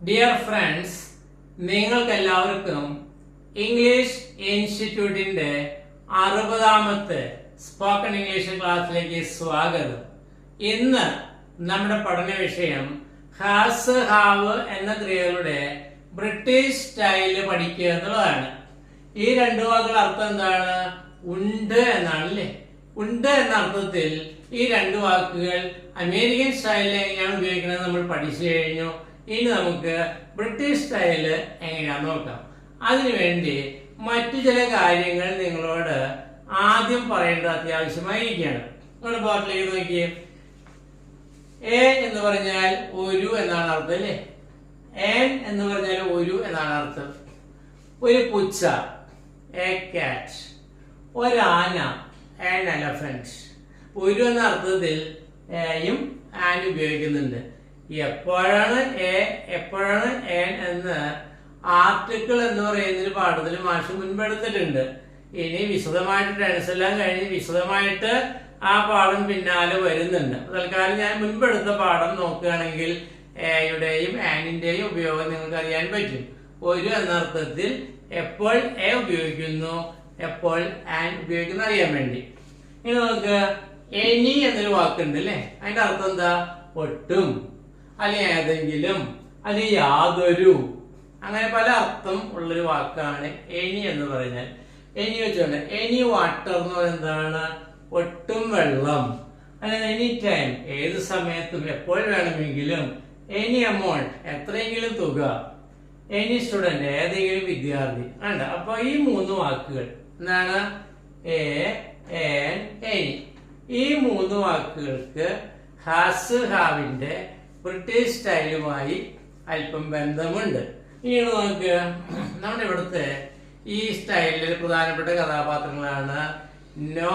Dear friends, നിങ്ങൾക്കെല്ലാവർക്കും English ഇൻസ്റ്റിറ്റ്യൂട്ടിന്റെ 60ാമത്തെ spoken English ക്ലാസ്സിലേക്ക് സ്വാഗതം. ഇന്ന് നമ്മുടെ പഠന വിഷയം ഹാസ് ഹാവ് എന്ന ക്രിയകളുടെ ബ്രിട്ടീഷ് സ്റ്റൈല് പഠിക്കുക എന്നുള്ളതാണ്. ഈ രണ്ടു വാക്കുകളുടെ അർത്ഥം എന്താണ്? ഉണ്ട് എന്നാണ് അല്ലേ? ഉണ്ട് എന്ന അർത്ഥത്തിൽ ഈ രണ്ടു വാക്കുകൾ അമേരിക്കൻ സ്റ്റൈലിൽ എങ്ങനെയാണ് ഉപയോഗിക്കുന്നത് നമ്മൾ പഠിച്ചു കഴിഞ്ഞു. ഇനി നമുക്ക് ബ്രിട്ടീഷ് സ്റ്റൈല് എങ്ങനെയാന്ന് നോക്കാം. അതിനുവേണ്ടി മറ്റു ചില കാര്യങ്ങൾ നിങ്ങളോട് ആദ്യം പറയേണ്ടത് അത്യാവശ്യമായിരിക്കുകയാണ്. നമ്മുടെ ബോർഡിലേക്ക് നോക്കിയേ. എ എന്ന് പറഞ്ഞാൽ ഒരു എന്നാണ് അർത്ഥം അല്ലേ? എൻ എന്ന് പറഞ്ഞാൽ ഒരു എന്നാണ് അർത്ഥം. ഒരു പൂച്ച, എ കാറ്റ്. ഒരാന, ആൻ എലഫന്റ്. ഒരു എന്ന അർത്ഥത്തിൽ എയും ആൻ ഉപയോഗിക്കുന്നുണ്ട്. എപ്പോഴാണ് എ എപ്പോഴാണ് എൻ എന്ന് ആർട്ടിക്കിൾ എന്ന് പറയുന്നൊരു പാഠത്തിൽ മാഷ് മുൻപ് എടുത്തിട്ടുണ്ട്. ഇനി വിശദമായിട്ട് ടെൻസ് എല്ലാം കഴിഞ്ഞ് വിശദമായിട്ട് ആ പാഠം പിന്നാലെ വരുന്നുണ്ട്. തൽക്കാലം ഞാൻ മുൻപെടുത്ത പാഠം നോക്കുകയാണെങ്കിൽ എയുടെയും ആനിന്റെയും ഉപയോഗം നിങ്ങൾക്ക് അറിയാൻ പറ്റും. ഒരു എന്നർത്ഥത്തിൽ എപ്പോൾ എ ഉപയോഗിക്കുന്നു, എപ്പോൾ ആൻ ഉപയോഗിക്കുന്നു അറിയാൻ വേണ്ടി. ഇനി നമുക്ക് എനി എന്നൊരു വാക്കുണ്ട് അല്ലെ? അതിന്റെ അർത്ഥം എന്താ? ഒട്ടും, അല്ലെങ്കിൽ ഏതെങ്കിലും, അല്ലെങ്കിൽ യാതൊരു, അങ്ങനെ പല അർത്ഥം ഉള്ളൊരു വാക്കാണ് എനി എന്ന് പറഞ്ഞാൽ. എനി വെച്ചോണ്ട് എനി വാട്ടർ എന്ന് പറയുന്നത് എന്താണ്? ഒട്ടും വെള്ളം. അല്ലെങ്കിൽ എനി ടൈം, ഏത് സമയത്തും എപ്പോൾ വേണമെങ്കിലും. എനി എമൗണ്ട്, എത്രയെങ്കിലും തുക. എനി സ്റ്റുഡന്റ്, ഏതെങ്കിലും വിദ്യാർത്ഥി. വേണ്ട. അപ്പൊ ഈ മൂന്ന് വാക്കുകൾ എന്താണ്? A, N, any. ഈ മൂന്ന് വാക്കുകൾക്ക് ഹാസ് ഹാവിന്റെ ബ്രിട്ടീഷ് സ്റ്റൈലുമായി അല്പം ബന്ധമുണ്ട്. ഇനി നോക്കുക, നമ്മുടെ ഇവിടുത്തെ ഈ സ്റ്റൈലിൽ പ്രധാനപ്പെട്ട കഥാപാത്രങ്ങളാണ് നോ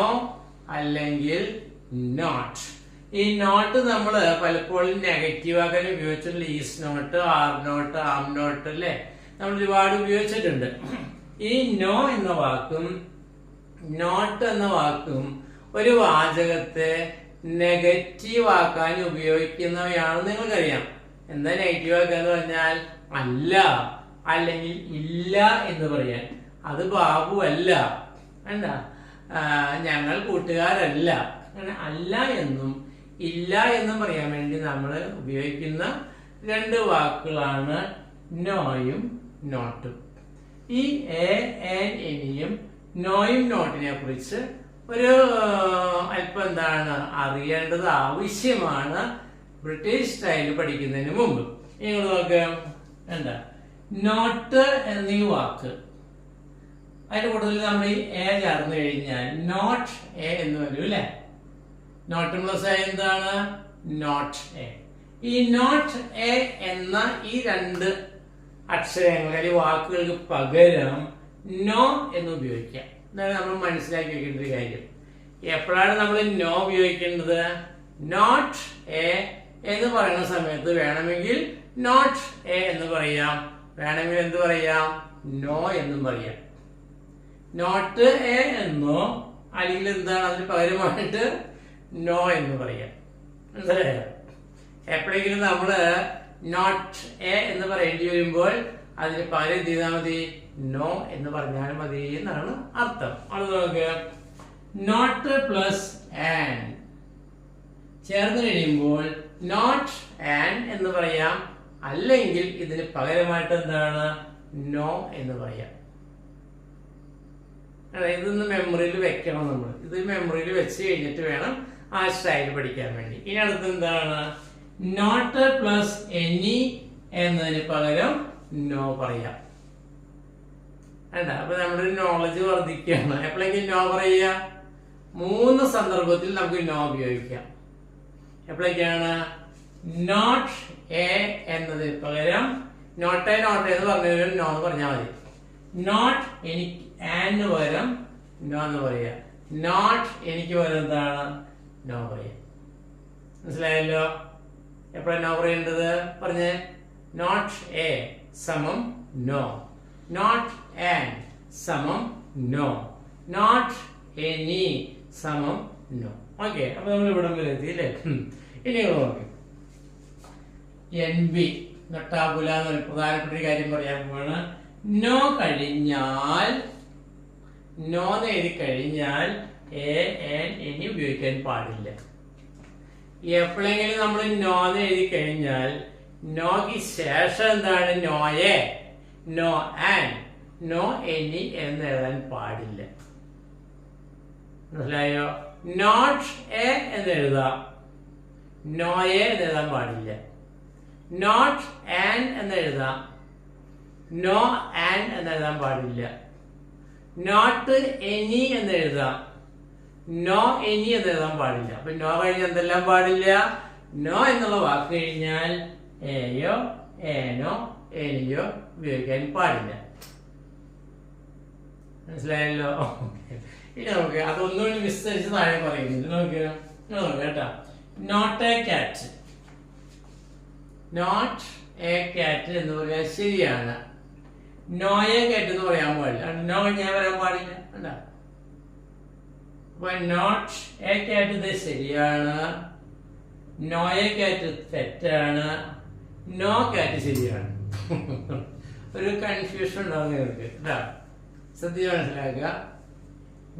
അല്ലെങ്കിൽ നോട്ട്. ഈ നോട്ട് നമ്മൾ പലപ്പോഴും നെഗറ്റീവ് ആക്കാൻ ഉപയോഗിച്ചിട്ടുണ്ട്. Is not, are not, am not അല്ലെ? നമ്മൾ ഒരുപാട് ഉപയോഗിച്ചിട്ടുണ്ട്. ഈ നോ എന്ന വാക്കും നോട്ട് എന്ന വാക്കും ഒരു വാചകത്തെ നെഗറ്റീവ് ആക്കാൻ ഉപയോഗിക്കുന്നവയാണെന്ന് നിങ്ങൾക്കറിയാം. എന്താ നെഗറ്റീവ് ആക്കുക എന്ന് പറഞ്ഞാൽ അല്ല, അല്ലെങ്കിൽ ഇല്ല എന്ന് പറയാൻ. അത് ബാബു അല്ല, വേണ്ട, ഞങ്ങൾ കൂട്ടുകാരല്ല. അങ്ങനെ അല്ല എന്നും ഇല്ല എന്നും പറയാൻ വേണ്ടി നമ്മൾ ഉപയോഗിക്കുന്ന രണ്ട് വാക്കുകളാണ് നോയും നോട്ടും. ഈ എ, എൻ, എനിയും നോയും നോട്ടിനെ കുറിച്ച് ഒരു അല്പം എന്താണ് അറിയേണ്ടത് ആവശ്യമാണ് ബ്രിട്ടീഷ് സ്റ്റൈൽ പഠിക്കുന്നതിന് മുമ്പ്. നിങ്ങൾ നോക്കുക, എന്താ നോട്ട് എന്നീ വാക്ക്, അതിന്റെ കൂടുതൽ നമ്മൾ ഈ എ ചേർന്ന് കഴിഞ്ഞാൽ നോട്ട് എ എന്ന് വരും അല്ലെ? നോട്ട് പ്ലസ് എ എന്താണ്? Not a. ഈ നോട്ട് എ എന്ന ഈ രണ്ട് അക്ഷരങ്ങൾ അല്ലെങ്കിൽ വാക്കുകൾക്ക് പകരം നോ എന്ന് ഉപയോഗിക്കാം. ഇതാണ് നമ്മൾ മനസ്സിലാക്കി വെക്കേണ്ട ഒരു കാര്യം. എപ്പോഴാണ് നമ്മൾ നോ ഉപയോഗിക്കേണ്ടത്? നോട്ട് എ എന്ന് പറയുന്ന സമയത്ത് വേണമെങ്കിൽ നോട്ട് എ എന്ന് പറയാം, വേണമെങ്കിൽ എന്ത് പറയാം? നോ എന്നും പറയാം. നോട്ട് എ എന്നോ അല്ലെങ്കിൽ എന്താണ് അതിന് പകരമായിട്ട് നോ എന്ന് പറയാം. മനസ്സിലായോ? എപ്പോഴെങ്കിലും നമ്മള് നോട്ട് എ എന്ന് പറയേണ്ടി വരുമ്പോൾ അതിന് പകരം എന്ത് ചെയ്താൽ മതി? നോ എന്ന് പറഞ്ഞാൽ മതി എന്നാണ് അർത്ഥം. അത് നോക്കുക, നോട്ട് പ്ലസ് ആൻ ചേർന്ന് കഴിയുമ്പോൾ നോട്ട് ആൻ എന്ന് പറയാം, അല്ലെങ്കിൽ ഇതിന് പകരമായിട്ട് എന്താണ്? നോ എന്ന് പറയാം. ഇതൊന്ന് മെമ്മറിയിൽ വെക്കണം നമ്മൾ. ഇത് മെമ്മറിയിൽ വെച്ച് കഴിഞ്ഞിട്ട് വേണം ആ സ്റ്റൈൽ പഠിക്കാൻ വേണ്ടി. ഇനി അടുത്ത് എന്താണ്? നോട്ട് പ്ലസ് എനി എന്നതിന് പകരം നോ പറയാം. വേണ്ട. അപ്പൊ നമ്മുടെ ഒരു നോളജ് വർദ്ധിക്കുകയാണ്. എപ്പോഴെങ്കിലും നോ പറയുക. 3 സന്ദർഭത്തിൽ നമുക്ക് നോ ഉപയോഗിക്കാം. എപ്പോഴൊക്കെയാണ്? നോട്ട് എ എന്നതിന് പകരം നോട്ട് എ എന്ന് പറഞ്ഞ നോ എന്ന് പറഞ്ഞാൽ മതി. നോട്ട് എനിക്ക് ആന് പകരം നോ എന്ന് പറയാ. നോട്ട് എനിക്ക് പകരം എന്താണ്? നോ പറയാ. മനസ്സിലായല്ലോ? എപ്പോഴാണ് നോ പറയേണ്ടത്? പറഞ്ഞേ. നോട്ട് എ സമം നോ, നോട്ട് ആൻ സമം നോ, നോട്ട് എനി സമം നോ. ഓക്കെ, അപ്പൊ നമ്മൾ ഇവിടെ വരെ എത്തി അല്ലേ? ഇനി നോക്കി NB നട്ടാപുല എന്നൊരു പ്രധാനപ്പെട്ട ഒരു കാര്യം പറയാൻ പോവാണ്. നോ കഴിഞ്ഞാൽ, നോ എന്ന് എഴുതി കഴിഞ്ഞാൽ ഇനി ഉപയോഗിക്കാൻ പാടില്ല. എപ്പോഴെങ്കിലും നമ്മൾ നോ എന്ന് എഴുതി കഴിഞ്ഞാൽ നോക്ക് ശേഷം എന്താണ്? നോയെ, നോ ആൻഡ്, നോ എനി എന്ന് എഴുതാൻ പാടില്ല. മനസ്സിലായോ? നോട്ട് എ എന്ന് എഴുതാം, നോയെ എന്ന് എഴുതാൻ പാടില്ല. നോട്ട് ആൻഡ് എന്ന് എഴുതാം, നോ ആൻഡ് എന്ന് എഴുതാൻ പാടില്ല. നോട്ട് എനി എന്ന് എഴുതാം, നോ എനി എന്ന് എഴുതാൻ പാടില്ല. അപ്പൊ നോ കഴിഞ്ഞാൽ എന്തെല്ലാം പാടില്ല? നോ എന്നുള്ള വാക്ക് കഴിഞ്ഞാൽ എയോ ഏനോ എനിയോ ഉപയോഗിക്കാൻ പാടില്ല. മനസ്സിലായല്ലോ? ഇനി നമുക്ക് അതൊന്നുകൂടി വിസ്തരിച്ച് താഴെ പറയുന്നുണ്ട്. നോക്ക് കേട്ടോ. Not a cat, not a cat എന്ന് പറയാൻ ശരിയാണ്. നോയെ കാറ്റ് എന്ന് പറയാൻ പാടില്ല. നോ ഞാൻ വരാൻ പാടില്ല. കണ്ടോ? അപ്പൊ നോട്ട് എ കാറ്റ് ഇത് ശരിയാണ്, നോയെ കാറ്റ് തെറ്റാണ്, നോ കാറ്റ് ശരിയാണ്. ഒരു കൺഫ്യൂഷൻ ഉണ്ടാവും നിങ്ങൾക്ക് കേട്ടോ. ശ്രദ്ധിച്ച് മനസ്സിലാക്കുക.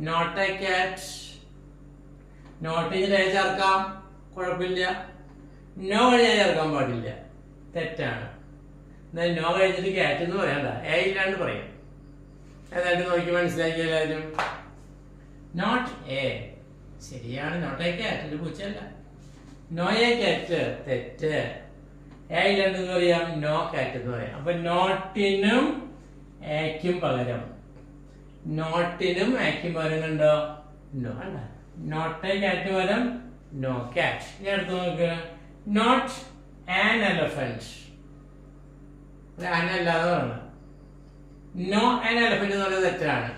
നോട്ട് എ കാറ്റ്, നോട്ടിന് ചേർക്കാം, കുഴപ്പമില്ല. നോ കഴിഞ്ഞാൽ ചേർക്കാൻ പാടില്ല, തെറ്റാണ്. എന്നാൽ നോ കഴിഞ്ഞിട്ട് കാറ്റ് എന്ന് പറയണ്ട, എ ഇല്ലാണ്ട് പറയാം. ഏതാണ്ട് നോക്കി മനസ്സിലാക്കി എല്ലാവരും. നോട്ട് എ ശരിയാണ്, നോട്ട് എ കാറ്റ് ഒരു പൂച്ചയല്ല. നോ എ കാറ്റ് തെറ്റ്, എ ഇല്ലാണ്ട് എന്ന് പറയാം, നോ കാറ്റ് എന്ന് പറയാം. അപ്പൊ നോട്ടിനും എക്കും പകരം, നോട്ടിനും എക്കും പകരം കണ്ടോ? നോ അല്ല, നോട്ട് എ കാറ്റ് പകരം നോ കാറ്റ്. ഇനി അടുത്ത് നോക്ക്. നോട്ട് ആൻ എലഫന്റ്, ആൻ അല്ലാതെ പറഞ്ഞു. നോ ആൻ എലഫന്റ് എന്ന് പറയുന്നത് തെറ്റാണ്.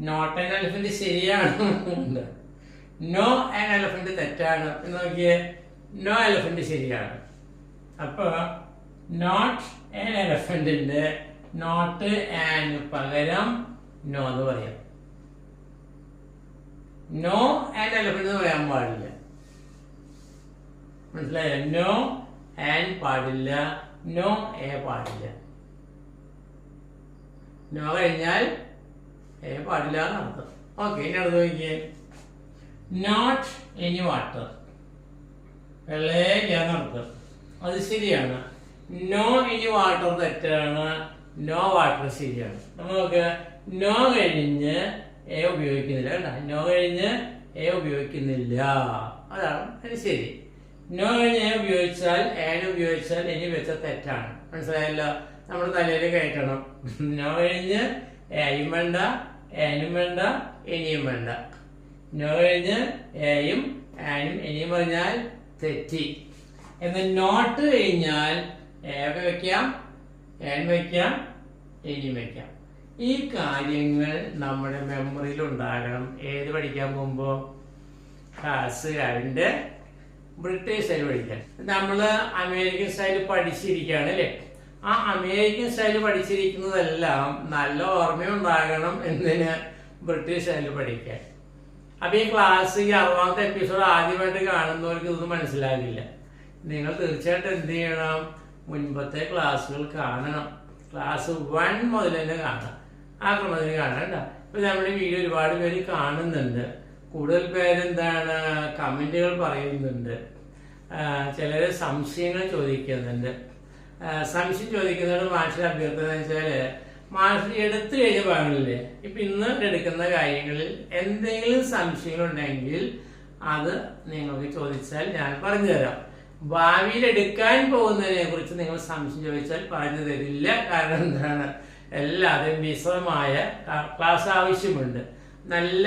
നോട്ട് ആൻ എലഫന്റ് ശരിയാണ്, നോ ആൻ എലഫന്റ് തെറ്റാണ്. നോക്കിയേ, നോ എലഫന്റ് ശരിയാണ്. അപ്പൊ നോട്ട് ആൻ എലഫന്റിന്റെ നോട്ട് ആൻ പകരം നോ എന്ന് പറയാം. നോ ആൻ എലഫന്റ് എന്ന് പറയാൻ പാടില്ല. മനസ്സിലായോ? നോ ആൻ പാടില്ല, നോ എ പാടില്ല. നോ കഴിഞ്ഞാൽ എ പാടില്ല എന്നർത്ഥം. ഓക്കെ, ഇനി അടുത്ത് നോക്കിയേ. നോട്ട് എനി വാട്ടർ, വെള്ളയില്ലാന്നർത്ഥം. അത് ശരിയാണ്. നോ എനി വാട്ടർ തെറ്റാണ്, നോ വാട്ടർ ശരിയാണ്. നമുക്ക് നോ കഴിഞ്ഞ് എ ഉപയോഗിക്കുന്നില്ല. കേട്ടോ, നോ കഴിഞ്ഞ് എ ഉപയോഗിക്കുന്നില്ല, അതാണ് അത് ശരി. നോ കഴിഞ്ഞ് എ ഉപയോഗിച്ചാൽ, ഏന് ഉപയോഗിച്ചാൽ ഇനി വെച്ചാൽ തെറ്റാണ്. മനസ്സിലായല്ലോ? നമ്മൾ തലയിൽ കയറ്റണം. നോ കഴിഞ്ഞ് എയും വേണ്ട, ഏനും വേണ്ട, ഇനിയും വേണ്ട. നോ കഴിഞ്ഞ് എയും ആനും ഇനിയും പറഞ്ഞാൽ തെറ്റി. എന്നാൽ നോട്ട് കഴിഞ്ഞാൽ എ വെക്കാം, ഏൻ വെക്കാം, ഇനിയും വെക്കാം. ഈ കാര്യങ്ങൾ നമ്മുടെ മെമ്മറിയിൽ ഉണ്ടാകണം. ഏത് പഠിക്കാൻ പോകുമ്പോ? ക്ലാസ്സുകാരൻ്റെ ബ്രിട്ടീഷ് സ്റ്റൈൽ പഠിക്കാൻ. നമ്മള് അമേരിക്കൻ സ്റ്റൈൽ പഠിച്ചിരിക്കുകയാണ് അല്ലേ? ആ അമേരിക്കൻ സ്റ്റൈൽ പഠിച്ചിരിക്കുന്നതെല്ലാം നല്ല ഓർമ്മയുണ്ടാകണം എന്തിന്? ബ്രിട്ടീഷ് സ്റ്റൈൽ പഠിക്കാൻ. അപ്പൊ ഈ ക്ലാസ്, ഈ 60ാമത്തെ എപ്പിസോഡ് ആദ്യമായിട്ട് കാണുന്നവർക്ക് ഇതൊന്നും മനസ്സിലാകില്ല. നിങ്ങൾ തീർച്ചയായിട്ടും എന്ത് ചെയ്യണം? മുൻപത്തെ ക്ലാസ്സുകൾ കാണണം. ക്ലാസ് 1 മുതൽ തന്നെ കാണാം, ആ ക്രമത്തിൽ കാണാം കേട്ടോ. ഇപ്പൊ നമ്മുടെ വീഡിയോ ഒരുപാട് പേര് കാണുന്നുണ്ട്. കൂടുതൽ പേരെന്താണ് കമന്റുകൾ പറയുന്നുണ്ട്. ചിലര് സംശയങ്ങൾ ചോദിക്കുന്നുണ്ട്. സംശയം ചോദിക്കുന്നവരുടെ മാഷിന്റെ അഭ്യർത്ഥന എന്ന് വെച്ചാല്, മാഷ് എടുത്തു കഴിഞ്ഞ ഭാഗങ്ങളില്ലേ, ഇപ്പൊ ഇന്ന് എടുക്കുന്ന കാര്യങ്ങളിൽ എന്തെങ്കിലും സംശയങ്ങൾ ഉണ്ടെങ്കിൽ അത് നിങ്ങൾക്ക് ചോദിച്ചാൽ ഞാൻ പറഞ്ഞു തരാം. ഭാവിയിൽ എടുക്കാൻ പോകുന്നതിനെ കുറിച്ച് നിങ്ങൾ സംശയം ചോദിച്ചാൽ പറഞ്ഞു തരില്ല. കാരണം എന്താണ്? എല്ലാവരും വിശദമായ ക്ലാസ് ആവശ്യമുണ്ട്. നല്ല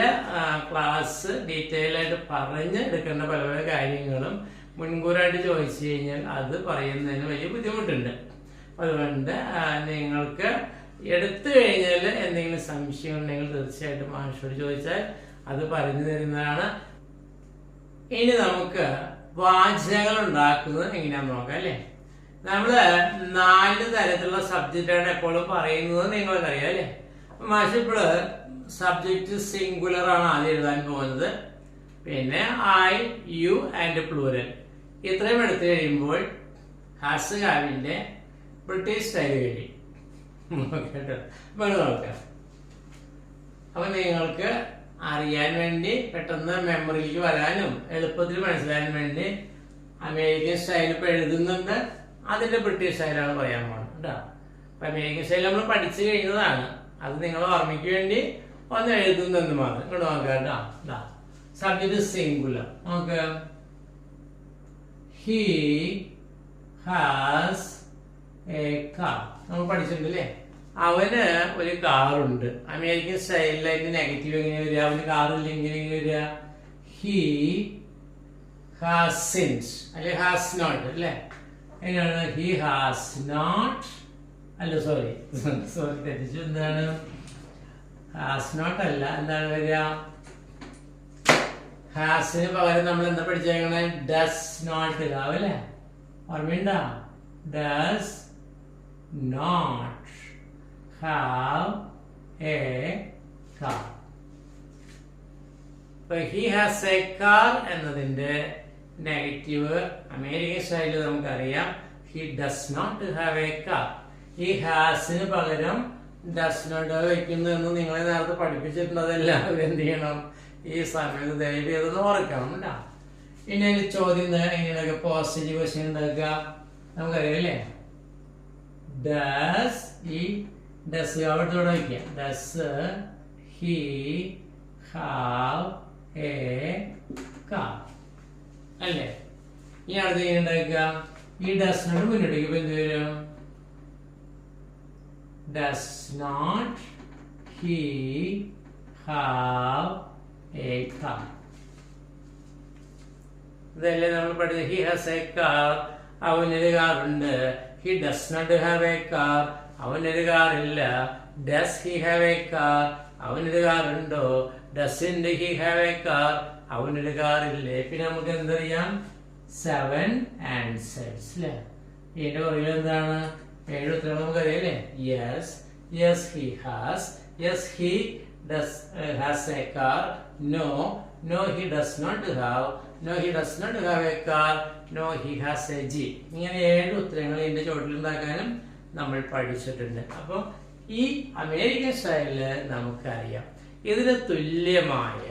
ക്ലാസ് ഡീറ്റെയിൽ ആയിട്ട് പറഞ്ഞ് എടുക്കേണ്ട പല പല കാര്യങ്ങളും മുൻകൂറായിട്ട് ചോദിച്ചു കഴിഞ്ഞാൽ അത് പറയുന്നതിന് വലിയ ബുദ്ധിമുട്ടുണ്ട്. അതുകൊണ്ട് നിങ്ങൾക്ക് എടുത്തു കഴിഞ്ഞാൽ എന്തെങ്കിലും സംശയം ഉണ്ടെങ്കിൽ തീർച്ചയായിട്ടും മാഷോട് ചോദിച്ചാൽ അത് പറഞ്ഞു തരുന്നതാണ്. ഇനി നമുക്ക് വാചകങ്ങൾ ഉണ്ടാക്കുന്നത് എങ്ങനെയാന്ന് നോക്കാം അല്ലേ? നമ്മള് 4 തരത്തിലുള്ള സബ്ജക്റ്റാണ് എപ്പോഴും പറയുന്നത് നിങ്ങൾക്കറിയാം അല്ലേ? മാഷ് ഇപ്പോഴ് സബ്ജക്റ്റ് സിംഗുലർ ആണ് ആദ്യം എഴുതാൻ പോകുന്നത്. പിന്നെ ഐ, യു ആൻഡ് പ്ലൂരൽ ഇത്രയും എടുത്തു കഴിയുമ്പോൾ ഹാസ് ഹാവിന്റെ ബ്രിട്ടീഷ് സ്റ്റൈൽ കഴി കേട്ടോ. അപ്പൊ നോക്കാം. അപ്പൊ നിങ്ങൾക്ക് അറിയാൻ വേണ്ടി പെട്ടെന്ന് മെമ്മറിയിലേക്ക് വരാനും എളുപ്പത്തിൽ മനസ്സിലാകാൻ വേണ്ടി അമേരിക്കൻ സ്റ്റൈൽ ഇപ്പൊ എഴുതുന്നുണ്ട്, അതിന്റെ ബ്രിട്ടീഷ് സ്റ്റൈലാണ് പറയാൻ പോകുന്നത് കേട്ടോ. അപ്പൊ അമേരിക്കൻ സ്റ്റൈൽ നമ്മൾ പഠിച്ചു കഴിഞ്ഞതാണ്, അത് നിങ്ങൾ ഓർമ്മയ്ക്ക് വേണ്ടി ഒന്ന് എഴുതുന്നെന്ന് മാത്രം. ഇങ്ങോട്ട് നോക്കാം കേട്ടോ. Subject singular. നോക്ക്. He has a car. നമ്മൾ പഠിച്ചിട്ടുണ്ടല്ലേ. അവന് ഒരു കാറുണ്ട്. അമേരിക്കൻ സ്റ്റൈലിൽ അതിന്റെ നെഗറ്റീവ് എങ്ങനെ വരിക? അവന് കാറില്ലെങ്കിൽ എങ്ങനെ വരിക? ഹി ഹാസിൻറ്റ് അല്ലെ ഹാസ് നോട്ട് അല്ലെ? എങ്ങനെയാണ്? ഹി ഹാസ് നോട്ട് അല്ല, സോറി തെറ്റിച്ചു. എന്താണ്? ഹാസ് നോട്ട് അല്ല, എന്താണ് വരിക? ഹാസിന് പകരം നമ്മൾ എന്താ പഠിച്ചേക്കണേ? ഡസ് നോട്ട് ഇടാവും അല്ലെ? ഓർമ്മയുണ്ടോ? Does not have a car. He has a car എന്നതിന്റെ നെഗറ്റീവ് അമേരിക്കൻ സ്റ്റൈലിൽ നമുക്കറിയാം. He does not have a car. ഈ ഹാസിന് പകരം ഡസ് നോട്ട് വെക്കുന്നു എന്ന് നിങ്ങളെ നേരത്തെ പഠിപ്പിച്ചിട്ടുള്ളതെല്ലാം എന്ത് ചെയ്യണം? ഈ സമയത്ത് ദയവ് ചെയ്തൊന്ന് ഓർക്കണം കേട്ടോ. ഇനി അതിന്റെ ചോദ്യം എങ്ങനെയൊക്കെ പോസിറ്റീവ് ക്വസ്റ്റ്യൻ ഉണ്ടാക്കുക നമുക്കറിയാം അല്ലേ? ഡസ് ഈ ഡസ് അവിടത്തോടെ വയ്ക്കുക. Does he have a car അല്ലേ? ഈ അടുത്ത് എങ്ങനെ ഉണ്ടാക്കുക? ഈ ഡസിനോട് മുന്നോട്ടേക്ക് എന്ത് വരും? Does not he have a car. ഇതല്ലേ നമ്മൾ പഠിച്ചത്? ഹി ഹാസ് എ കാർ, അവനൊരു കാറുണ്ട്. He does not have a car, അവനൊരു കാറില്ല. Does he have a car, അവനൊരു കാറുണ്ടോ? Doesn't he have a car, അവനൊരു കാറില്ലേ? പിന്നെ നമുക്ക് എന്തറിയാം? 7 ആൻസേഴ്സ് അല്ലേ? ഇതിന്റെ പുറകിൽ എന്താണ്? 7 ഉത്തരങ്ങൾ നമുക്കറിയാം അല്ലേ? Yes, yes he has, yes he does has a car, no, no he does not have, no he does not have a car, no he has a G. ഇങ്ങനെ 7 ഉത്തരങ്ങൾ ഇതിന്റെ ചോട്ടിൽ ഉണ്ടാക്കാനും നമ്മൾ പഠിച്ചിട്ടുണ്ട്. അപ്പോൾ ഈ അമേരിക്കൻ സ്റ്റൈലില് നമുക്കറിയാം. ഇതിന് തുല്യമായ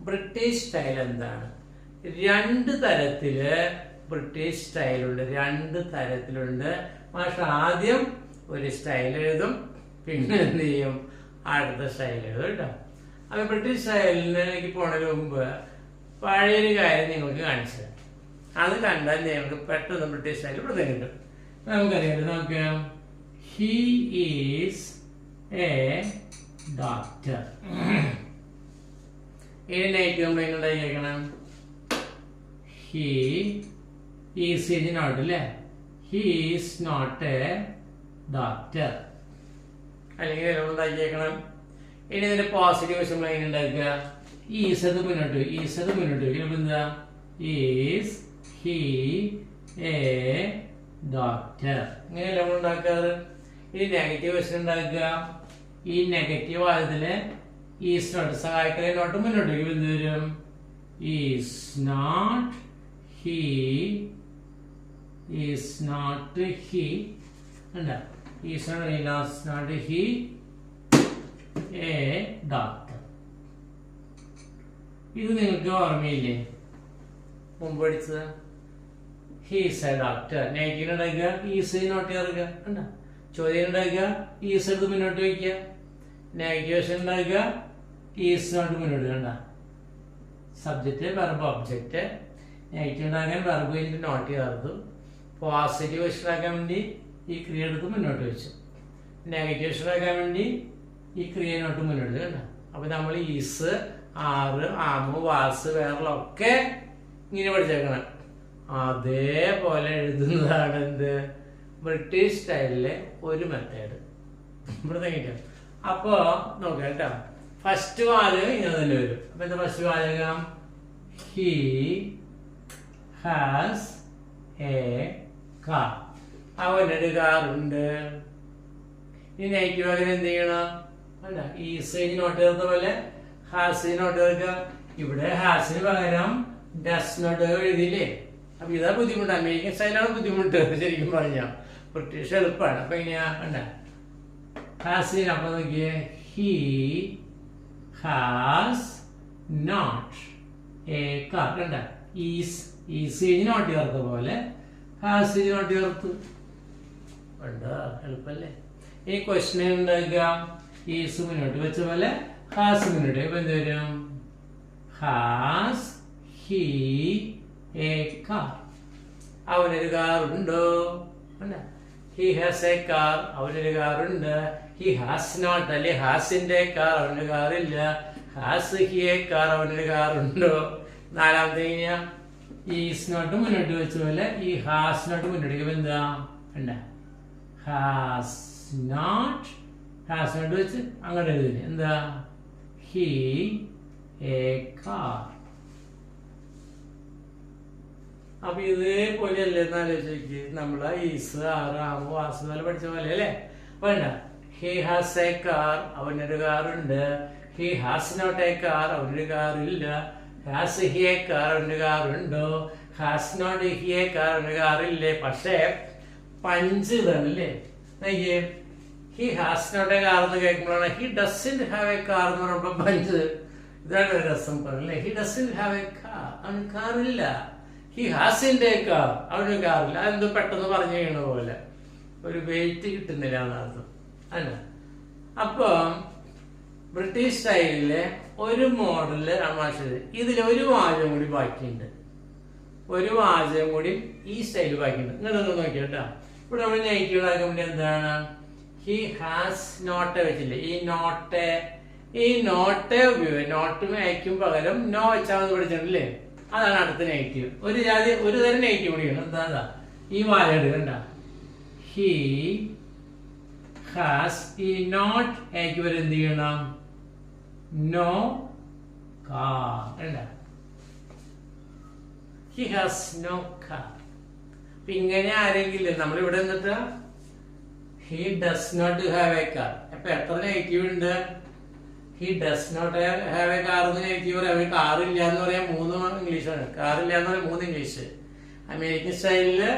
ബ്രിട്ടീഷ് സ്റ്റൈൽ എന്താണ്? 2 തരത്തില് ബ്രിട്ടീഷ് സ്റ്റൈലുണ്ട്, 2 തരത്തിലുണ്ട്. പക്ഷെ ആദ്യം ഒരു സ്റ്റൈൽ എഴുതും, പിന്നെ എന്ത് ചെയ്യും? അടുത്ത സ്റ്റൈൽ എഴുതും കേട്ടോ. അപ്പൊ ബ്രിട്ടീഷ് സ്റ്റൈലിലേക്ക് പോണതിന് മുമ്പ് പഴയൊരു കാര്യം നിങ്ങൾക്ക് കാണിച്ചു തരാം. അത് കണ്ടാൽ നിങ്ങൾക്ക് പെട്ടെന്ന് ബ്രിട്ടീഷ് സ്റ്റൈൽ ഇവിടെ കിട്ടും. നമുക്കറിയാം. നമുക്ക് ഹി ഈസ് എ ഡോക്ടർ. ഇതിനായിട്ട് നമ്മൾ എങ്ങനെ കേൾക്കണം? ഹി ഈസ് നോട്ട് അല്ലേ? He is not a doctor. അല്ലെങ്കിൽ ഉണ്ടാക്കി കേൾക്കണം. ഇനി ഇതിന്റെ പോസിറ്റീവ് വശം എങ്ങനെ ഉണ്ടാക്കുക? ഈസത് മുന്നോട്ട്, ഈസത് മുന്നോട്ട്. എന്താ? Is he a doctor. ഇങ്ങനെയല്ല നമ്മൾ ഉണ്ടാക്കാറ്. ഇനി നെഗറ്റീവ് വശം ഉണ്ടാക്കുക. ഈ നെഗറ്റീവ് ആയതില് ഈസ് നോട്ട് സഹായിക്കലേ നോട്ട് മുന്നോട്ട് എന്ത് വരും? Is not he, is not he അല്ല, is not he a doctor. ഇത് നിങ്ങൾക്ക് ഓർമ്മയില്ലേ? മുമ്പ് പഠിച്ചത്. He's a doctor. നെഗറ്റീവ് ഉണ്ടാക്കുക, ഈസ് നോട്ട് ചേർക്കുക. കണ്ട ചോദ്യം ഉണ്ടാക്കുക, ഈസ് എടുത്ത് മുന്നോട്ട് വയ്ക്കുക. നെഗറ്റീവ് ഉണ്ടാക്കുക, ഈസ് നോട്ട് മുന്നോട്ട്. കണ്ട സബ്ജക്റ്റ് വെർബ് ഒബ്ജക്റ്റ്. നെഗറ്റീവ് ഉണ്ടാക്കാൻ വെർബ് കഴിഞ്ഞിട്ട് നോട്ട് ചേർത്തു. പോസിറ്റീവ് ഉണ്ടാക്കാൻ വേണ്ടി ഈ ക്രിയ എടുത്ത് മുന്നോട്ട് വെച്ചു. നെഗറ്റീവ് ഉണ്ടാക്കാൻ വേണ്ടി ഈ ക്രിയ നോട്ട് മുന്നോട്ട്. കണ്ട അപ്പൊ നമ്മൾ ഈസ്, ആറ്, ആമു, വാസ്, വേറെയൊക്കെ ഇങ്ങനെ പഠിച്ചേക്കണം. അതേപോലെ എഴുതുന്നതാണ് എന്ത്? ബ്രിട്ടീഷ് സ്റ്റൈലിലെ ഒരു മെത്തേഡ്. ഇവിടെ തെങ്ങിട്ട് അപ്പോ നോക്കാം കേട്ടോ. ഫസ്റ്റ് വാചകം ഇങ്ങനെ തന്നെ വരും. അപ്പൊ എന്താ ഫസ്റ്റ് വാചകം? He has a car. അവനൊരു കാറുണ്ട്. ഈ നെഗറ്റീവ് പകരം എന്ത് ചെയ്യണം? അല്ല, ഈസ് നോട്ട് ചേർത്ത പോലെ ഹാസ് നോട്ട് ചേർക്കുക. ഇവിടെ ഹാസിന് പകരം ഡസ് നോട്ട് എഴുതിയില്ലേ? അപ്പൊ ഇതാ ബുദ്ധിമുട്ട്. അമേരിക്കൻ സ്റ്റൈലാണ് ബുദ്ധിമുട്ട് ശരിക്കും പറഞ്ഞാൽ. ബ്രിട്ടീഷ് എളുപ്പമാണ്. അപ്പൊ എങ്ങനെയാ കണ്ട ഹാസിന് അപ്പൊ നോക്കിയേ he has not a car. കണ്ട ഈസ് നോട്ട് ചേർത്ത പോലെ ഹാസ് നോട്ട് ചേർത്ത്. കണ്ട എളുപ്പല്ലേ. ഈ ക്വസ്റ്റ്യൻ ഉണ്ടാക്കുക ഈസ് മുന്നോട്ട് വെച്ച പോലെ ഹാസ് മുന്നോട്ട്. ഇപ്പൊ എന്ത് വരും? Has he a car? അവനൊരു കാറുണ്ടോ? He has a car. അവനൊരു കാറുണ്ട്. ഹി ഹാസ് നോട്ട് അല്ലെ ഹാസിന്റെ കാർ. അവനൊരു കാറില്ല. Has he a car. അവനൊരു കാറുണ്ടോ? നാലാമത്തെ കഴിഞ്ഞാ ഈസ് നോട്ട് മുന്നോട്ട് വെച്ച പോലെ ഈ ഹാസ് നോട്ട് മുന്നോട്ട് എന്താ കണ്ട ഹാസ് നോട്ട് വെച്ച് അങ്ങോട്ട് എഴുതി എന്താ ഹി എ കാർ. അപ്പൊ ഇതേപോലെയല്ലേ എന്നാലോചിക്ക് നമ്മളെ ഈസ് ആറ് ആമോ വാസ് പോലെ പഠിച്ച പോലെ അല്ലേ? വേണ്ട ഹി ഹാസ് എ കാർ. അവനൊരു കാറുണ്ട്. He has not a car. അവനൊരു കാറില്ല. Has he a car. അവനൊരു കാറുണ്ടോ? Has not he a car. അവനൊരു കാറില്ലേ? പക്ഷേ പഞ്ച് ഇതാണല്ലേ. He has not a car എന്ന് കേൾക്കുമ്പോഴാണ് he doesn't have a car എന്ന് പറയുമ്പോ പഞ്ച്. ഇതാണ് ഒരു രസം പറഞ്ഞല്ലേ. He doesn't have a car. അവന് കാറില്ല. ഹി ഹാസിന്റെ എ കാർ. അവനൊരു കാറില്ല. അതെന്തോ പെട്ടെന്ന് പറഞ്ഞു കഴിയണ പോലെ ഒരു വെയിറ്റ് കിട്ടുന്നില്ല എന്നർത്ഥം അല്ല. അപ്പൊ ബ്രിട്ടീഷ് സ്റ്റൈലിലെ ഒരു മോഡല് അമാശത്. ഇതിൽ ഒരു വാചകം കൂടി ബാക്കിയുണ്ട്. ഒരു വാചകം കൂടി ഈ സ്റ്റൈൽ ബാക്കിയുണ്ട്. നിങ്ങളൊന്ന് നോക്കിയാ. ഇവിടെ നമ്മൾ നെഗറ്റീവ് ആക്കാൻ വേണ്ടി എന്താണ് ഹി ഹാസ് നോട്ട് വെച്ചില്ലേ. ഈ നോട്ട് ഉപയോഗിക്കും. നോട്ട് അയക്കും പകരം നോ വെച്ചാൽ പഠിച്ചിട്ടില്ലേ? അതാണ് അടുത്ത നെഗറ്റീവ്. ഒരു തരം നെഗറ്റീവ് കൂടിയാണ്. എന്താ ഈ വാചകം കണ്ട ഹി ഹാസ്. ഈ നോട്ട് അയക്ക് വരെ എന്ത് ചെയ്യണം? No car. കണ്ട ഹി ഹാസ് നോ കാർ. അപ്പൊ ഇങ്ങനെ ആരെങ്കിലും നമ്മളിവിടെ എന്നിട്ട് he does not have a car. അപ്പൊ എത്ര നെഗറ്റീവ് ഉണ്ട്? He does not have a car എന്ന് നെഗറ്റീവ് പറയാം. അവന് കാറില്ല എന്ന് പറയാൻ 3 ഇംഗ്ലീഷാണ്. കാറില്ല എന്ന് പറയാൻ 3 ഇംഗ്ലീഷ്. അമേരിക്കൻ സ്റ്റൈലില്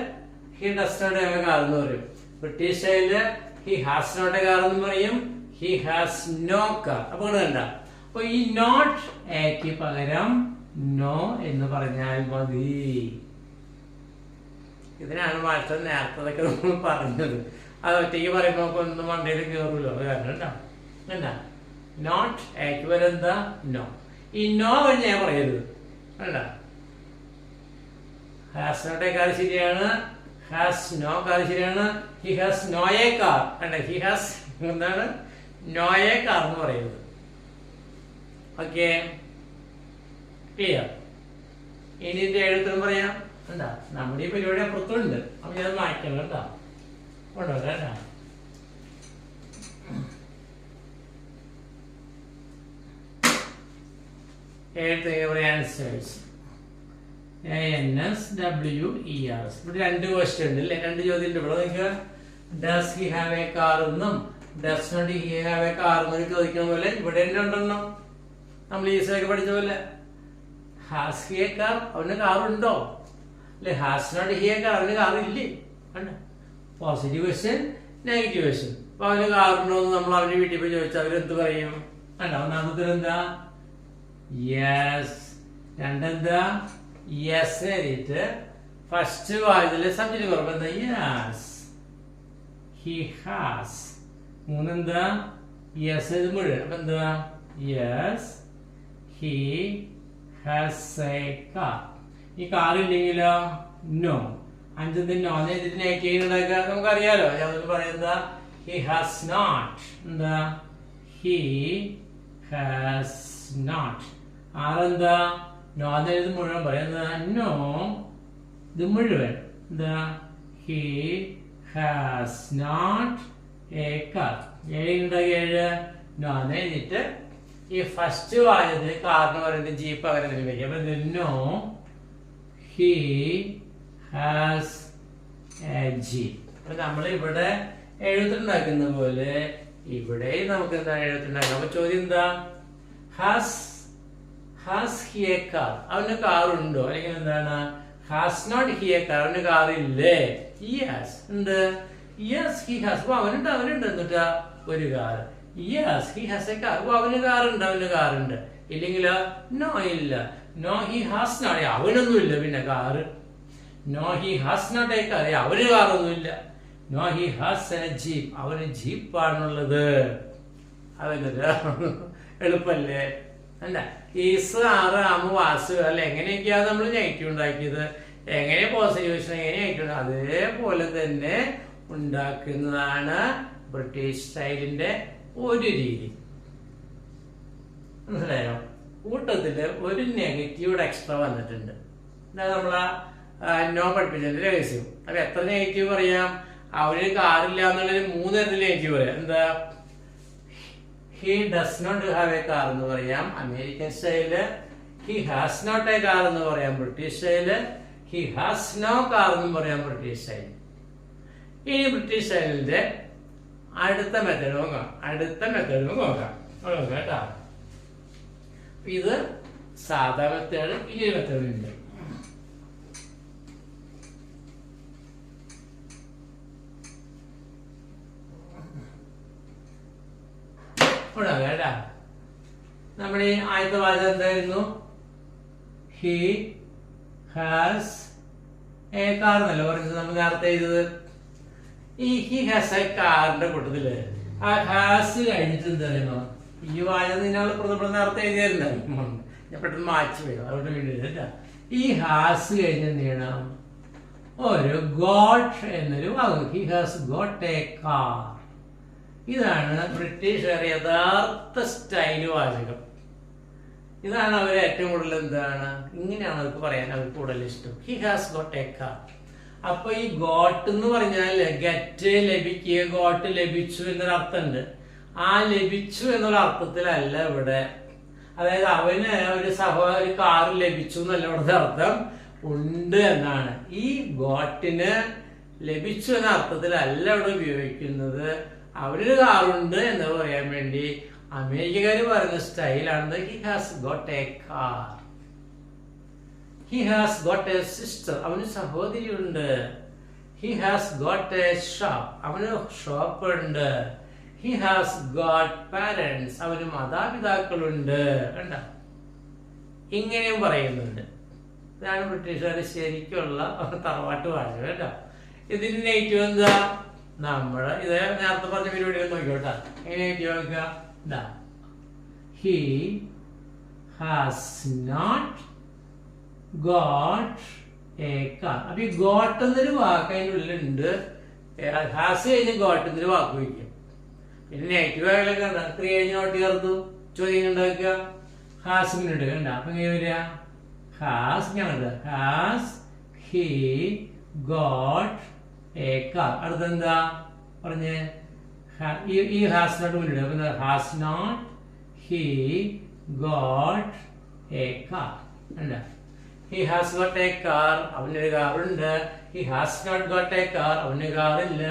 he does not have a car എന്ന് പറയും. ബ്രിട്ടീഷ് സ്റ്റൈലില് he has not a car എന്ന് പറയും. He has no car. അപ്പൊ കണ്ട അപ്പൊ ഈ നോട്ട് എക്ക് പകരം നോ എന്ന് പറഞ്ഞാൽ മതി. ഇതിനാണ് മാസ്റ്റർ നേരത്തെ നമ്മൾ പറഞ്ഞത്. അത് ഒറ്റയ്ക്ക് പറയുമ്പോ നമുക്ക് ഒന്നും മണ്ടയിൽ കയറുമല്ലോ. അത് കാരണം കേട്ടോ. എന്താ നോട്ട് എക്ക് വരെ എന്താ നോ. ഈ നോ വഴി ഞാൻ പറയരുത്. വേണ്ട ഹാസ് നോട്ട് എ കാർ ശരിയാണ്. ഹാസ് നോ കാർ ശരിയാണ്. He has no a car. വേണ്ട ഹി ഹാസ് എന്താണ് നോ എ കാർ എന്ന് പറയുന്നത്. Okay clear. ഇനി ഇതിന്റെ എഴുത്തും പറയാം. എന്താ നമ്മുടെ ഈ പരിപാടി അപ്പുറത്തുണ്ട്. അപ്പൊ ഞാൻ മാറ്റണം കേട്ടോ. ഉണ്ടോ കേട്ടാ. എഴുത്ത് ആൻസേഴ്സ് ANSWERS. ഇവിടെ 2 ക്വസ്റ്റ്യൻ ഉണ്ട് അല്ലേ? 2 ചോദ്യം ഉണ്ട്. ഇവിടെ നിങ്ങൾക്ക് does he have a car എന്നും does not he have a car എന്നൊക്കെ ചോദിക്കുന്ന പോലെ ഇവിടെ തന്നെ ഉണ്ടെണ്ണം. നമ്മൾ ഈസിയൊക്കെ പഠിച്ച പോലെ ഹാസ് ഹി എ കാർ. അവന് കാറുണ്ടോ? അല്ലെ has not he a car. അവന് കാറില്ലേ? കണ്ട പോസിറ്റീവ് ക്വസ്റ്റ്യൻ നെഗറ്റീവ് ക്വസ്റ്റ്യൻ. അപ്പൊ അവന് കാറുണ്ടോ എന്ന് നമ്മൾ അവന്റെ വീട്ടിൽ പോയി ചോദിച്ചാൽ അവരെന്ത് പറയും? കണ്ട ഒന്നാമത്തെ എന്താ യെസ്. രണ്ടെന്താ യെസ് എഴുതിയിട്ട് ഫസ്റ്റ് വായിച്ചിലെ സബ്ജക്ട് കുറവ് എന്താ യെസ് ഹി ഹാസ്. മൂന്നെന്താ യെസ് ഇത് മുഴുവൻ. അപ്പൊ എന്താ yes he has a car. ഈ കാർ ഇല്ലെങ്കിലോ നോ. 5 നോ എഴുതിട്ട് നെഗറ്റീവ് ഉണ്ടാക്കുക നമുക്കറിയാലോ. ഞാൻ പറയുന്നത് ഹി ഹാസ് നോട്ട്. എന്താ ഹി ഹാസ് നോട്ട്. 6 എന്താ നോ എഴുതി മുഴുവൻ പറയാം. നോ ഇത് മുഴുവൻ എന്താ he has not a car. 7 no എഴുതിട്ട് ഈ ഫസ്റ്റ് വായത് കാറിന് പറയുന്നത് ജീപ്പ് അങ്ങനെ വയ്ക്കാം. അപ്പൊ no he has a jeep. അപ്പൊ നമ്മൾ ഇവിടെ എഴുത്തുണ്ടാക്കുന്ന പോലെ ഇവിടെ നമുക്ക് എന്താ എഴുത്തുണ്ടാക്കുക. അപ്പൊ ചോദ്യം എന്താ ഹാസ് ഹി എ കാർ. അവന് കാറുണ്ടോ? അല്ലെങ്കിൽ എന്താണ് has not he a car, അവന് കാറില്ലേ? യെസ് ഉണ്ട്. യെസ് ഹി ഹാസ്, അവനുണ്ട് എന്നിട്ടാ ഒരു car. Yes he has a car, അവന് കാറുണ്ട്. ഇല്ലെങ്കിലോ? നോ ഇല്ല. നോ ഹി ഹാസ് നോട്ട്, അവനൊന്നുമില്ല പിന്നെ കാറ്. No he has not a car, അവന് കാറൊന്നുമില്ല. No he has a jeep, അവന് ജീപ്പാണുള്ളത്. അതൊക്കെ എളുപ്പല്ലേ? അല്ല ഈസ് ആറ് ആമ വാസ് അല്ല, എങ്ങനെയൊക്കെയാ നമ്മൾ നെഗറ്റീവ് ഉണ്ടാക്കിയത്, എങ്ങനെ പോസിറ്റീവ് എങ്ങനെയായിട്ടുണ്ട് അതേപോലെ തന്നെ ഉണ്ടാക്കുന്നതാണ് ബ്രിട്ടീഷ് സ്റ്റൈലിന്റെ ഒരു രീതി. മനസ്സിലായോ? കൂട്ടത്തില് ഒരു നെഗറ്റീവ് എക്സ്ട്രാ വന്നിട്ടുണ്ട്. എന്താ നമ്മളാ നോ പഠിപ്പിച്ചതിന്റെ രഹസ്യം. അപ്പൊ എത്ര നെഗറ്റീവ് പറയാം? അവര് കാറില്ല എന്നുള്ളൊരു 3 തരത്തിൽ നെഗറ്റീവ് പറയാം. എന്താ? He does not have a car എന്ന് പറയാം American style. He has not a car എന്ന് പറയാം British style. He has no car എന്ന് പറയാം ബ്രിട്ടീഷ് സ്റ്റൈൽ. ഇനി ബ്രിട്ടീഷ് സ്റ്റൈലിന്റെ അടുത്ത മെത്തേഡ് നോക്കാം. കേട്ടാ, ഇത് സാധാ മെത്തേഡ്, ഇനി ഒരു മെത്തേഡ് ഉണ്ട്. കേട്ടാ, നമ്മുടെ ഈ ആദ്യത്തെ വാചകം എന്തായിരുന്നു? ഹി ഹാസ് എ കാർ എന്നല്ല പറഞ്ഞത് നമ്മൾ നേരത്തെ ചെയ്തത്. ഈ ഹി ഹാസ് എ കാറിന്റെ കൂട്ടത്തില് ആ ഹാസ് കഴിഞ്ഞിട്ട് എന്താ പറയുമ്പോ ഈ വാചകം നിങ്ങൾ നേരത്തെ എഴുതിയായിരുന്നു. ഞാൻ പെട്ടെന്ന് മാറ്റി വരും, അതുകൊണ്ട് വീണ്ടും ഈ ഹാസ് കഴിഞ്ഞ് എന്ത് ചെയ്യണം? ഒരു ഗോട്ട് എന്നൊരു വാക്ക്. He has got a car. ഇതാണ് ബ്രിട്ടീഷുകാർ യഥാർത്ഥ സ്റ്റൈല് വാചകം. ഇതാണ് അവർ ഏറ്റവും കൂടുതൽ എന്താണ്, ഇങ്ങനെയാണ് അവർക്ക് പറയാൻ അവർക്ക് കൂടുതൽ ഇഷ്ടം. He has got a car. അപ്പൊ ഈ ഗോട്ട് എന്ന് പറഞ്ഞാൽ ഗെറ്റ്, ലഭിക്കുക, ഗോട്ട് ലഭിച്ചു എന്നൊരു അർത്ഥമുണ്ട്. ആ ലഭിച്ചു എന്നുള്ള അർത്ഥത്തിലല്ല ഇവിടെ, അതായത് അവന് ഒരു കാർ ലഭിച്ചു എന്നല്ല ഇവിടുത്തെ അർത്ഥം, ഉണ്ട് എന്നാണ്. ഈ ഗോട്ടിന് ലഭിച്ചു എന്ന അർത്ഥത്തിലല്ല ഇവിടെ ഉപയോഗിക്കുന്നത്. അവനൊരു കാറുണ്ട് എന്ന് പറയാൻ വേണ്ടി അമേരിക്കക്കാര് പറയുന്ന സ്റ്റൈലാണ് he has got a car. He has got A sister, അവന് സഹോദരി ഉണ്ട്. He has got A shop, അവന് ഷോപ്പ് ഉണ്ട്. ഹി ഹാസ് ഗോട്ട് പാരന്റ്സ്, അവന് മാതാപിതാക്കളുണ്ട്. കണ്ട, ഇങ്ങനെയും പറയുന്നുണ്ട്. ഇതാണ് ബ്രിട്ടീഷുകാർ ശരിക്കുള്ള തറവാട്ട് ഭാഷ. കേട്ടോ, ഇതിന് നെഗറ്റീവ് എന്താ? നമ്മള് ഇത് നേരത്തെ പറഞ്ഞ പരിപാടികൾ നോക്കിയോട്ടാ. എങ്ങനെ നോക്കുക? He has not got a car. അപ്പൊ ഈ ഗോട്ട് എന്നൊരു വാക്ക് അതിൻ്റെ ഉള്ളിലുണ്ട്. ഹാസ് കഴിഞ്ഞ് ഗോട്ട് എന്നൊരു വാക്ക് വയ്ക്കും. പിന്നെ നെഗറ്റീവ് ആയാലൊക്കെ കണ്ട ക്രിയ കഴിഞ്ഞ് നോട്ട് ചേർത്തു ചോദ്യം ഉണ്ടാക്കുക. ഹാസ് മുന്നിട്ട് കണ്ട. അപ്പൊ എങ്ങനെ വരിക? ഹാസ് ഞങ്ങളുടെ has he got a car. അടുത്തെന്താ പറഞ്ഞ്? ഈ ഹാസ് നോട്ട് മുന്നിട്ട്. അപ്പൊ has not he got a car. അല്ല, he has got a car, അവനൊരു കാറുണ്ട്. He has not got a car, അവന് കാറില്ല.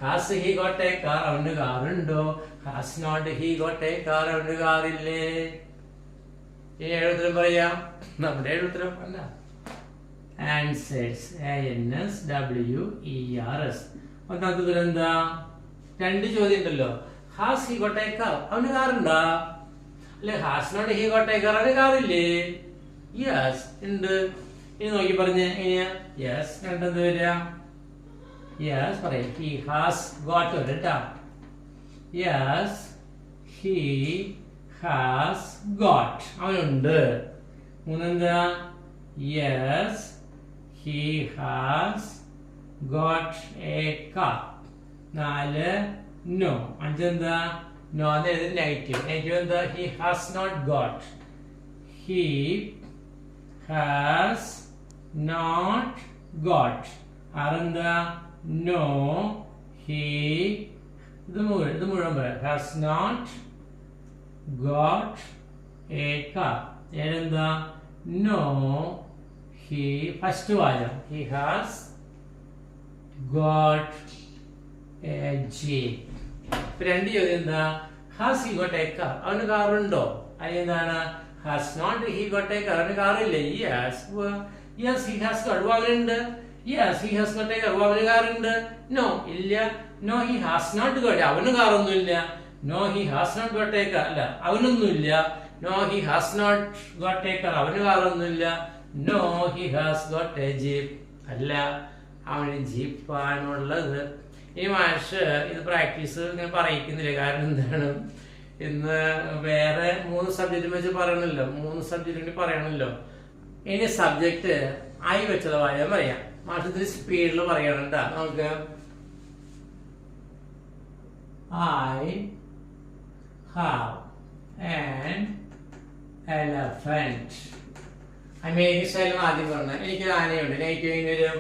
Has he got a car, അവന് കാറുണ്ടോ? Has not he got a car, അവന് കാറില്ലേ? ഈ എഴുത്തരം പറയാം. നമ്മുടെ എഴുത്തരം അല്ല, ആൻസേഴ്സ് ANSWERS. ഒന്നാമത്തെ എന്താ? 2 ചോദ്യം ഉണ്ടല്ലോ. Has he got a car, അവന് കാറുണ്ടാ? അല്ലെ has not he got a car, അവന് കാറില്ലേ? യെസ് ഉണ്ട്. ഇനി നോക്കി പറഞ്ഞ് എങ്ങനെയാ? യെസ് രണ്ടെന്ത് വരിക? യെസ് പറയാം. ഹി ഹാസ് ഗോട്ട് കേട്ടാ. യെസ് ഹി ഹാസ് ഗോട്ട്, അവനുണ്ട്. മൂന്നെന്താ? Yes he has got a car. 4 no. 5 എന്താ? നോ അതായത് നെഗറ്റീവ്. നെഗറ്റീവ് എന്താ? He has not got. He has not got. 6 എന്താ? നോ ഹി, ഇത് മുഴുവൻ പറയാം. Has not got a car. 7 എന്താ? നോ ഹി, ഫസ്റ്റ് വാചകം he has got a jeep. 2 ചോദ്യം എന്താ? Has he got a car, അവന് കാറുണ്ടോ? അതിനെന്താണ്? Has not he got a car, അവന് കാറില്ലേ? Yes yes he has got അവനുണ്ട്. Yes he has got a car അവന് കാറുണ്ട്. നോ ഇല്ല. No he has not got അവന് കാറൊന്നുമില്ല. No he has not got a car അല്ല അവനൊന്നുമില്ല. No he has not got a car അവന് കാറൊന്നുമില്ല. No he has got a jeep അല്ല അവന് ജീപ്പാണുള്ളത്. ഈ മാഷ് ഇത് പ്രാക്ടീസ് ഇങ്ങനെ പറയിക്കുന്നില്ല. കാരണം എന്താണ്, ഇന്ന് വേറെ 3 സബ്ജക്റ്റ് വെച്ച് പറയണല്ലോ, 3 സബ്ജക്റ്റ് വേണ്ടി പറയണല്ലോ. ഇനി സബ്ജക്റ്റ് ആയി വെച്ചത് വായം പറയാം. മാഷ് ഇത്തിരി സ്പീഡിൽ പറയണണ്ട. നമുക്ക് I have an elephant. American സ്റ്റൈലിൽ ആദ്യം പറഞ്ഞ എനിക്ക് ആനയുണ്ട്. നെഗറ്റീവ് വരും.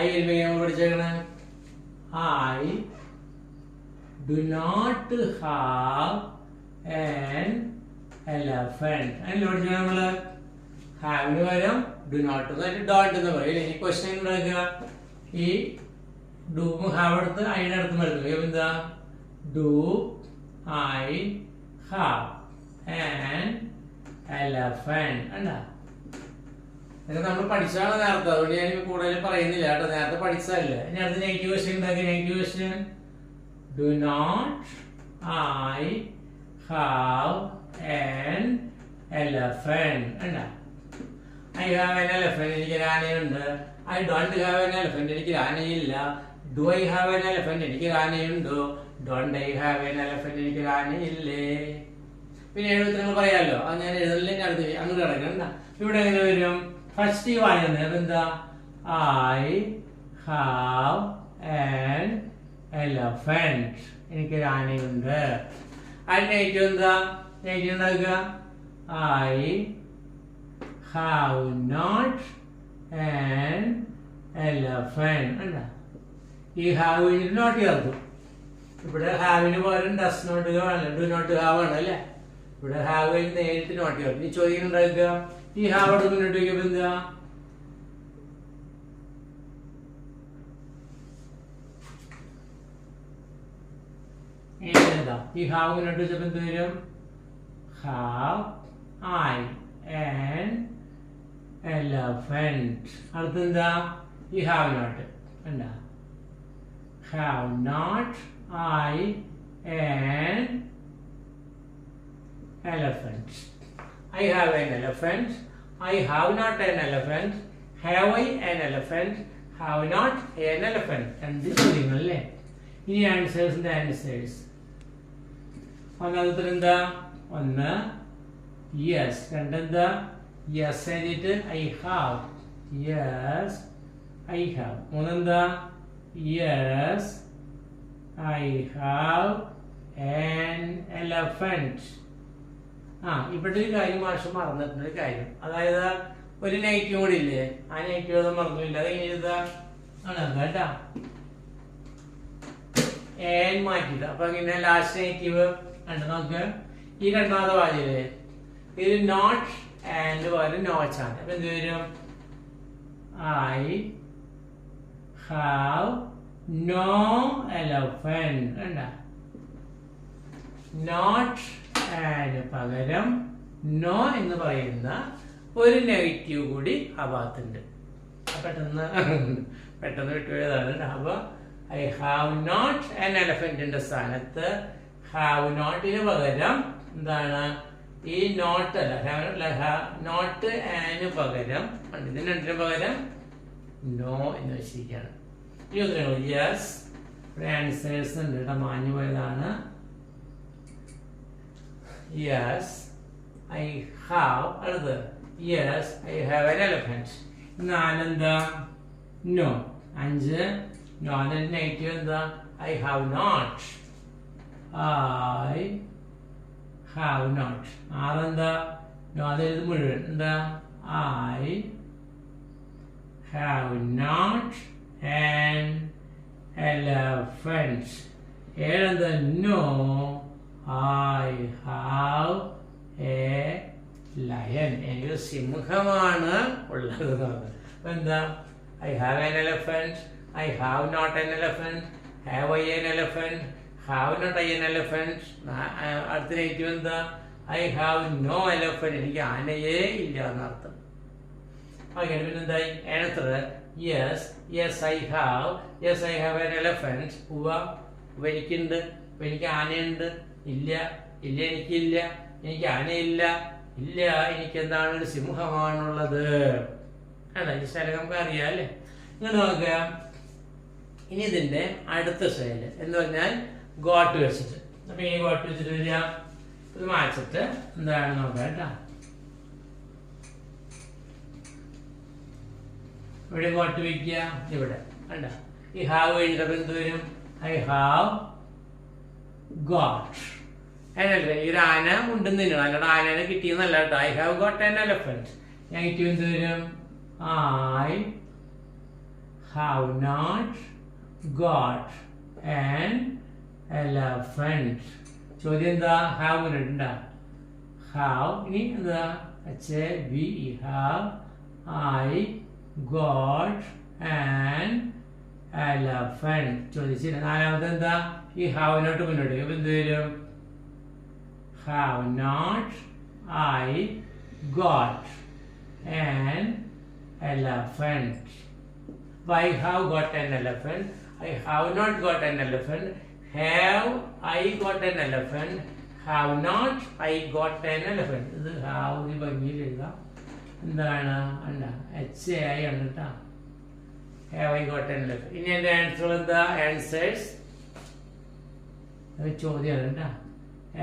ഐ വരുമ്പോൾ പഠിച്ചേക്കണ I do not have an elephant. അതിൽ പഠിച്ച നമ്മള് ഹാവിന് പകരം ഡു നോട്ട് ഡോണ്ട് എന്ന് പറയും. ഈ ക്വസ്റ്റ്യൻ ഉണ്ടാക്കുക. ഈ ഡൂവും ഹാവ് എടുത്ത് അതിന്റെ അടുത്ത് മരുന്നു. എന്താ do I have an elephant അല്ല. ഇതൊക്കെ നമ്മൾ പഠിച്ചാണ് നേരത്തെ, അതുകൊണ്ട് ഞാൻ കൂടുതൽ പറയുന്നില്ല കേട്ടോ. നേരത്തെ പഠിച്ചതല്ലേ. ഇനി അടുത്ത് നെഗറ്റീവ് ക്വസ്റ്റ്യൻ ഉണ്ടാക്കി. Negative question do not I have an elephant അല്ല. ഐ ഹാവ് ആൻ എലഫന്റ് എനിക്ക് ആനയുണ്ട്. I don't have an elephant എനിക്ക് ആനയില്ല. Do I have an elephant എനിക്ക് ആനയുണ്ടോ? Don't I have an elephant എനിക്ക് ആനയില്ലേ? പിന്നെ എഴുപത്തിരങ്ങൾ പറയാമല്ലോ. അത് ഞാൻ എഴുതലില്ല. അടുത്ത് അങ്ങോട്ട് കിടക്കണ്ട. ഇവിടെ എങ്ങനെ വരും? ഫസ്റ്റ് ഈ വായന എന്താ? ഐ ഹാവ് ആൻ എലഫന്റ് എനിക്ക് ആനയുണ്ട്. അതിന് നെഗറ്റീവ് എന്താ? നെഗറ്റീവ് ഉണ്ടാക്കുക. I have not an elephant അല്ല. ഈ ഹാവ് നോട്ട് ചേർത്തു. ഇവിടെ ഹാവിന് പകരം ഡസ് നോട്ട് ആണ്, ഡു നോട്ട് ഹാവ് ആണ് അല്ലെ. ഇവിടെ ഹാവ് നേരിട്ട് നോട്ട് ചേർത്ത്. ഈ ചോദ്യം ഉണ്ടാക്കുക. ഈ ഹാവ് അവിടെ മുന്നോട്ട് വയ്ക്കുമ്പോ എന്താ? എന്താ ഈ ഹാവ് മുന്നോട്ട് വെച്ചപ്പോ എന്ത് വരും? Have I an elephant. അടുത്തെന്താ? ഈ ഹാവ് നോട്ട് എന്താ? Have not I an elephant. I have an elephant. I have not an elephant. Have I an elephant? Have not an elephant. രണ്ട് ചോദ്യങ്ങളല്ലേ. ഇനി ആൻസേഴ്സിന്റെ ആൻസേഴ്സ്. ഒന്നാമത്തെ എന്താ? ഒന്ന് യെസ്. രണ്ടെന്താ? യെസ് എഴുതിയിട്ട് I have. Yes I have. മൂന്നെന്താ? Yes I have an elephant. ഇവിടെ ഒരു കാര്യം മാഷ് മറന്നിട്ടുണ്ട്. കാര്യം അതായത് ഒരു നെഗറ്റീവ് കൂടി ഇല്ലേ? ആ നെഗറ്റീവ് ഒന്നും മറന്നില്ല. അത് എഴുതാ കേട്ടാ. ഏൻ മാറ്റിട്ട് അപ്പൊ ഇങ്ങനെ ലാസ്റ്റ് നെഗറ്റീവ് ഉണ്ട്. നമുക്ക് ഈ രണ്ടാമത്തെ വാചില്ലേ, ഇത് നോട്ട് ആൻഡ് പകരം നോച്ചാണ്. അപ്പൊ എന്ത് വരും? I have no elephant. കണ്ട നോട്ട് ആൻഡ് പകരം നോ എന്ന് പറയുന്ന ഒരു നെഗറ്റീവ് കൂടി ആ ഭാഗത്തുണ്ട്. പെട്ടെന്ന് വിട്ടുപോയതാണ്. അപ്പൊ ഐ ഹാവ് നോട്ട് ആൻ എലഫന്റിന്റെ സ്ഥാനത്ത് ഹാവ് നോട്ടിന് പകരം എന്താണ്? ഈ നോട്ട് അല്ല, നോട്ട് ആന് പകരം ഇതിന് രണ്ടിന് പകരം നോ എന്ന് വെച്ചിരിക്കുകയാണ്. ഈ ഉത്തരങ്ങൾ യെസ്. ഇവിടെ ആൻസേഴ്സ് ഉണ്ട് കേട്ടോ, മാഞ്ഞു പോയതാണ്. Yes I have. അടുത്ത് yes I have an elephant. നാലെന്താ? നോ. അഞ്ച് നോ. അതിന്റെ നെഗറ്റീവ് എന്താ? I have not. I have not. ആറെന്താ? നോ. അതായത് മുഴുവൻ എന്താ? I have not an elephant. ഏഴെന്താ? No. I have a lion. എനിക്ക് സിംഹമാണ് ഉള്ളത്. എന്താ? I have an elephant. I have not an elephant. Have I an elephant? Have not I an elephant? അടുത്ത negative എന്താ? I have no elephant. എനിക്ക് ആനയേ ഇല്ല എന്നർത്ഥം. Okay പിന്നെ എന്തായി answer yes yes I have an elephant. ഉവ്വ എനിക്കുണ്ട്, എനിക്ക് ആനയുണ്ട്. ഇല്ല ഇല്ല എനിക്കില്ല, എനിക്ക് ആനയില്ല. ഇല്ല എനിക്ക് എന്താണ് ഒരു സിംഹമാണുള്ളത്. അല്ല ഈ ശൈലി നമുക്ക് അറിയാം അല്ലേ. ഇങ്ങനെ നോക്കുക. ഇനി ഇതിന്റെ അടുത്ത ശൈലി എന്ന് പറഞ്ഞാൽ ഗോട്ട് വെച്ചിട്ട്. അപ്പൊ ഈ ഗോട്ട് വെച്ചിട്ട് വരിക, ഇത് മാറ്റിട്ട് എന്താണ് നോക്കാം കേട്ടോ. ഇവിടെ ഗോട്ട് വയ്ക്കുക, ഇവിടെ കണ്ട ഈ ഹാവ് കഴിഞ്ഞിട്ട് എന്ത് വരും? I have got. അതിനല്ലേ ഈ ഒരു ആന ഉണ്ടെന്ന് തന്നെയാണ്, അല്ലാണ്ട് ആനേനെ കിട്ടിയെന്നല്ല കേട്ടോ. I have got an elephant. Negative എന്ത് വരും? I have not got an elephant. ചോദ്യം എന്താ? ഹാവ് ഉണ്ടാ ഹാവ്. ഇനി എന്താ? Have I got an elephant. ചോദിച്ചില്ല. നാലാമത്തെ എന്താ? ഈ ഹാവിനോട്ട് മുന്നോട്ട് അപ്പൊ എന്ത് വരും? Have not I got an elephant? I have got an elephant. I have not got an elephant. Have I got an elephant? Have not I got an elephant? ഇത് have ഈ ഭംഗിയിൽ എഴുതാം. എന്താണ്? HAI ആണ് കേട്ടോ. Have I got an elephant? ഇനി എന്റെ answer എന്താ? ആൻസേഴ്സ് ചോദ്യമാണ് കേട്ടോ.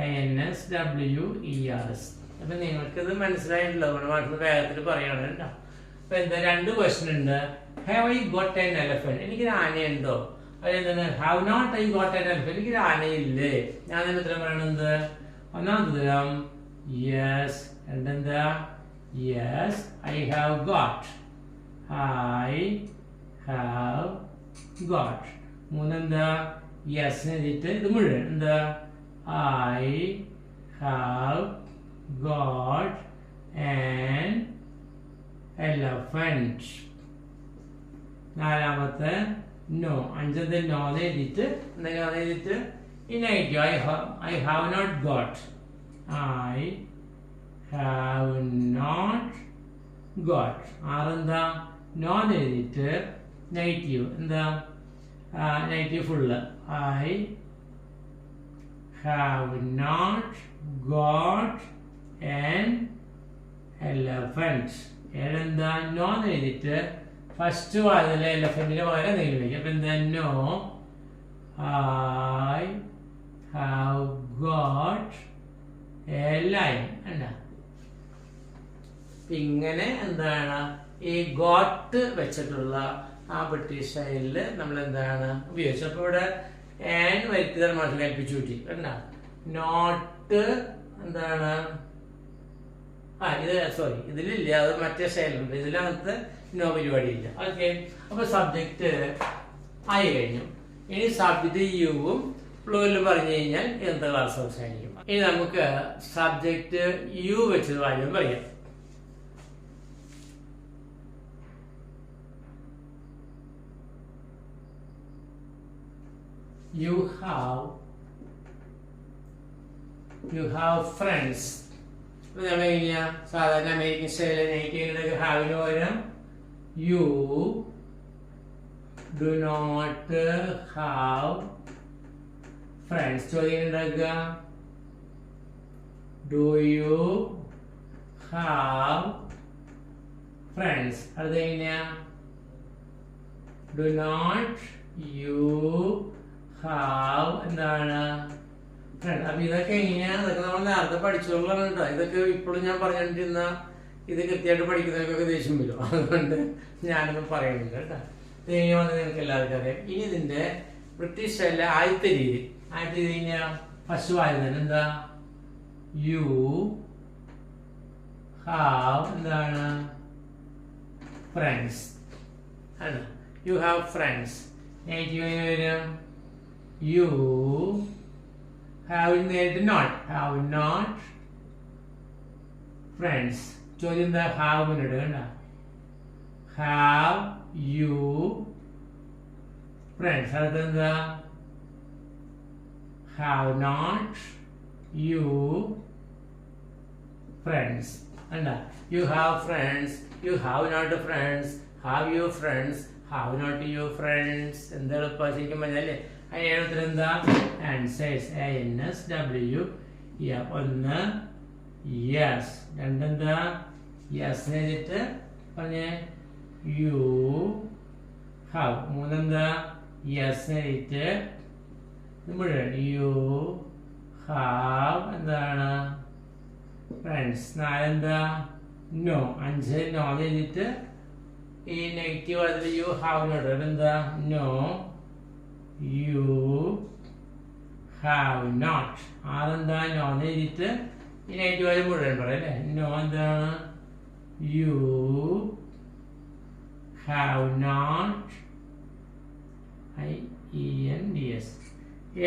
ANSWERS. അപ്പൊ നിങ്ങൾക്കിത് മനസ്സിലായിട്ടില്ല, അതുകൊണ്ട് വേഗത്തിൽ പറയാണ് കേട്ടോ. അപ്പൊ എന്താ രണ്ട് ക്വസ്റ്റ്യൻ ഉണ്ട്. Have I got an elephant? എനിക്കൊരു ആനയുണ്ടോ? അതെന്താണ്? Have not I got an elephant? എനിക്കൊരു ആനയില്ലേ? ഞാൻ തന്നെ ഉത്തരം പറയണത് ഒന്നാമത്തെ ഉത്തരം യെസ്. രണ്ടെന്താ? Yes I have got. I have got. മൂന്നെന്താ? യെസ് എഴുതിയിട്ട് ഇത് മുഴുവൻ എന്താ? I have got an elephant. നാലാമത്തെ നോ. അഞ്ചത്തെ നോ എഴുതിയിട്ട് എന്തെങ്കിലും എഴുതിയിട്ട് ഇനായിട്ട് I have not got. I have not got. ആറെന്താ? നോ എഴുതിയിട്ട് നെഗറ്റീവ് എന്താ? Negative full I have not got an elephant. ഏതെന്താ? നോ എഴുതിയിട്ട് ഫസ്റ്റ് വാതിലെ എലഫന്റിന് പകരം എന്തെങ്കിലും വയ്ക്കും. അപ്പൊ എന്താ? No I have got a lion. എന്താ ഇങ്ങനെ എന്താണ് ഈ ഗോട്ട് വെച്ചിട്ടുള്ള ആ ബ്രിട്ടീഷ് സ്റ്റൈലില് നമ്മൾ എന്താണ് ഉപയോഗിച്ചത്. അപ്പൊ ഇവിടെ ആൻ വരുത്തിയതാർ മാത്രം കൽപ്പിച്ചു കൂട്ടി കണ്ടാ. നോട്ട് എന്താണ്? ഇത് സോറി ഇതിലില്ല, അത് മറ്റേ സ്റ്റൈലുണ്ട്. ഇതിനകത്ത് നോ പരിപാടിയില്ല. ഓക്കെ. അപ്പൊ സബ്ജക്റ്റ് ആയി കഴിഞ്ഞു. ഇനി സബ്ജക്റ്റ് യുവും പ്ലൂരലും പറഞ്ഞു കഴിഞ്ഞാൽ എന്താ ക്ലാസ് അവസാനിക്കും. ഇനി നമുക്ക് സബ്ജക്റ്റ് യു വെച്ചത് കാര്യം പറയാം. You have friends. സാധാരണ അമേരിക്കൻ സ്റ്റൈലിൽ നെഗറ്റീവിനൊക്കെ ഹാവിന് പകരം you do not have friends. ചോദ്യം ഉണ്ടാക്കുക. Do you have friends? അടുത്ത എങ്ങനെയാ? ഡു നോട്ട് യു ഹാവ് എന്താണ്? അപ്പൊ ഇതൊക്കെ എങ്ങനെയാണ്? ഇതൊക്കെ നമ്മൾ നേരത്തെ പഠിച്ചോളാണ് കേട്ടോ. ഇതൊക്കെ ഇപ്പോഴും ഞാൻ പറഞ്ഞിട്ടിരുന്ന ഇത് കൃത്യമായിട്ട് പഠിക്കുന്നവർക്കൊക്കെ ദേഷ്യം വരും. അതുകൊണ്ട് ഞാനൊന്നും പറയുന്നില്ല കേട്ടോ. ഇത് എങ്ങനെ വന്നത് നിങ്ങൾക്ക് എല്ലാവർക്കും അറിയാം. ഇനി ഇതിന്റെ ബ്രിട്ടീഷ് സ്റ്റൈലിലെ ആദ്യത്തെ രീതി കഴിഞ്ഞാൽ ഫസ്റ്റ് വായന എന്താ? യു ഹാവ് എന്താണ്? ഫ്രണ്ട്സ് ആണ്. You have friends. നെഗറ്റീവ് വരും യു ഹാവ് നേരിട്ട് നോട്ട് ഫ്രണ്ട്സ്. ചോദ്യം എന്താ? ഹാവ് മുന്നോട്ട് കണ്ട. Have you friends. അടുത്ത എന്താ? Have not you friends. കണ്ടാ? You have friends, you have not friends, have you friends, have not you friends. എന്താ എളുപ്പം ശരിക്കും പറഞ്ഞാല് അതിന് ഉത്തരം എന്താ? Answers ANSW. ഒന്ന് യെസ്, രണ്ടെന്താ യെസ് എഴുതിട്ട് പറഞ്ഞേ യു ഹാവ്. മൂന്നെന്താ യെസ് എഴുതിട്ട് മുഴുവൻ യു ഹാവ് എന്താണ് ഫ്രണ്ട്സ്. നാലെന്താ നോ. അഞ്ച് നോ എഴുതിട്ട് ഈ നെഗറ്റീവ് അതിൽ യു ഹാവ് നോട്ട് എന്താ നോ യു ഹാവ് നോട്ട്. ആറെന്താ നോ എഴുതിയിട്ട് ഈ നെഗറ്റീവ് അതിൽ മുഴുവൻ പറയാം അല്ലേ. നോ എന്താണ് യു ഹാവ് നോട്ട് IENDS.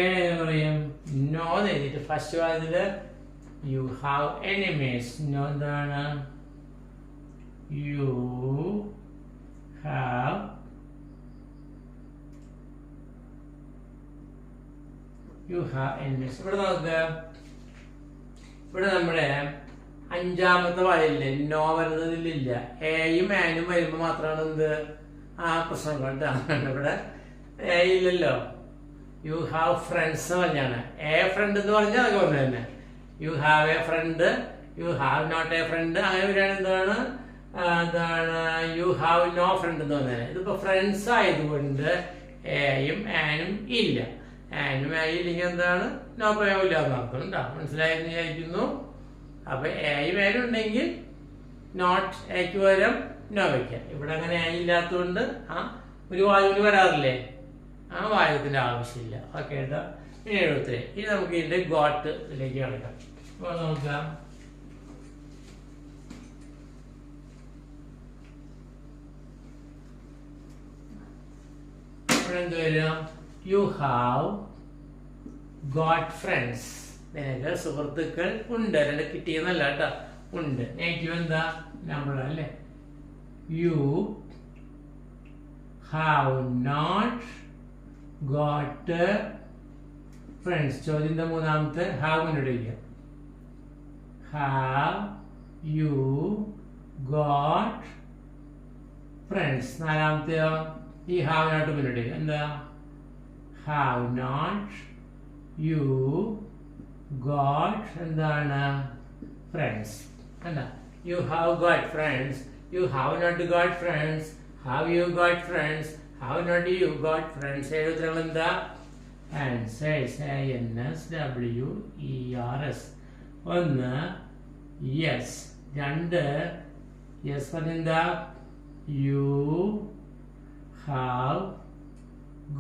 ഏഴ് പറയും നോ എഴുതിയിട്ട് ഫസ്റ്റ് വാതിൽ യു ഹാവ് എനിമീസ്. നോ എന്താണ് യു ഹാവ് എനിമീസ്. ഇവിടെ നോക്കുക, ഇവിടെ നമ്മുടെ അഞ്ചാമത്തെ വായില്ലേ നോ വരുന്നതിലില്ല. എയും ആനും വരുമ്പോൾ മാത്രമാണ് എന്ത് ആ പ്രശ്നം കൊണ്ടാണ്. ഇവിടെ എ ഇല്ലല്ലോ. യു ഹാവ് ഫ്രണ്ട്സ് പറഞ്ഞാണ്. എ ഫ്രണ്ട് എന്ന് പറഞ്ഞാൽ അതുപോലെ തന്നെ you have a friend, you have not a friend, അങ്ങനെ വരികയാണ് എന്താണ് യു ഹാവ് നോ ഫ്രണ്ട് എന്ന് പറഞ്ഞാൽ. ഇതിപ്പോ ഫ്രണ്ട്സ് ആയതുകൊണ്ട് എയും ആനും ഇല്ല. ആനും ആയും ഇല്ലെങ്കിൽ എന്താണ് നോ പ്രയോഗമില്ല എന്ന് അർത്ഥം ഉണ്ടോ? മനസ്സിലായെന്ന് വിചാരിക്കുന്നു. അപ്പൊ എയും ആനും ഉണ്ടെങ്കിൽ നോട്ട് എക്ക് പകരം നോ വയ്ക്കാം. ഇവിടെ അങ്ങനെ എ ഇല്ലാത്തതുകൊണ്ട് ഒരു വായുവിന് വരാറില്ലേ, ആ വായുവിന്റെ ആവശ്യമില്ല. ഓക്കെ കേട്ടോ. ഇനി 73. ഇനി നമുക്ക് ഇതിന്റെ ഗോട്ട് ഇതിലേക്ക് കിടക്കാം. അപ്പൊ നോക്കാം, ഇവിടെ എന്ത് വരിക? U have got friends. നിനക്ക് സുഹൃത്തുക്കൾ ഉണ്ട്. രണ്ട് കിട്ടിയെന്നല്ല കേട്ടോ, ഉണ്ട്. നെഗറ്റീവ് എന്താ നമ്പർ അല്ലേ. You have not got friends. ചോദ്യത്തിന്റെ മൂന്നാമത്തെ ഹാവ് മുന്നോട്ട്. Have you got friends. നാലാമത്തെയോ ഈ ഹാവ് നോട്ട് മുന്നോട്ട് എന്താ ഹാവ് നോട്ട് യു ഗോട്ട് എന്താണ് ഫ്രണ്ട്സ്. എന്താ you have got friends, you have not got friends, have you got friends, have not you got friends. എഴുതുന്നത് എന്താ ആൻസേഴ്സ് ANSWERS. ഒന്ന് yes, രണ്ട് യെസ് പറഞ്ഞെന്താ യു ഹാവ്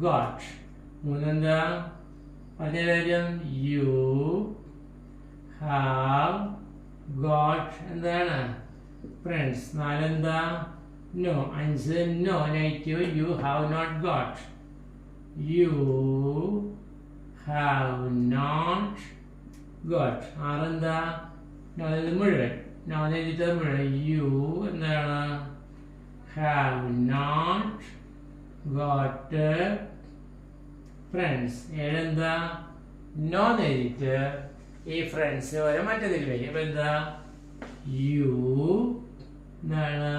ഗോട്ട്, മൂന്നെന്താ പറഞ്ഞ കാര്യം യു ഹാവ് ഗോട്ട് എന്താണ് ഫ്രണ്ട്സ്. നാലെന്താ നോ. അഞ്ച് no negative you have not got, you have not got. ആറെന്താ നോത് മുഴുവൻ, നോ എഴുതിയിട്ട് മുഴുവൻ യു എന്താണ് ഹാവ് നോട്ട് ഗോട്ട് ഫ്രണ്ട്സ്. ഏഴെന്താ നോ എഴുതിയിട്ട് ഈ ഫ്രണ്ട്സ് വരെ മറ്റേതിൽ വരും. അപ്പൊ എന്താ യു എന്താണ്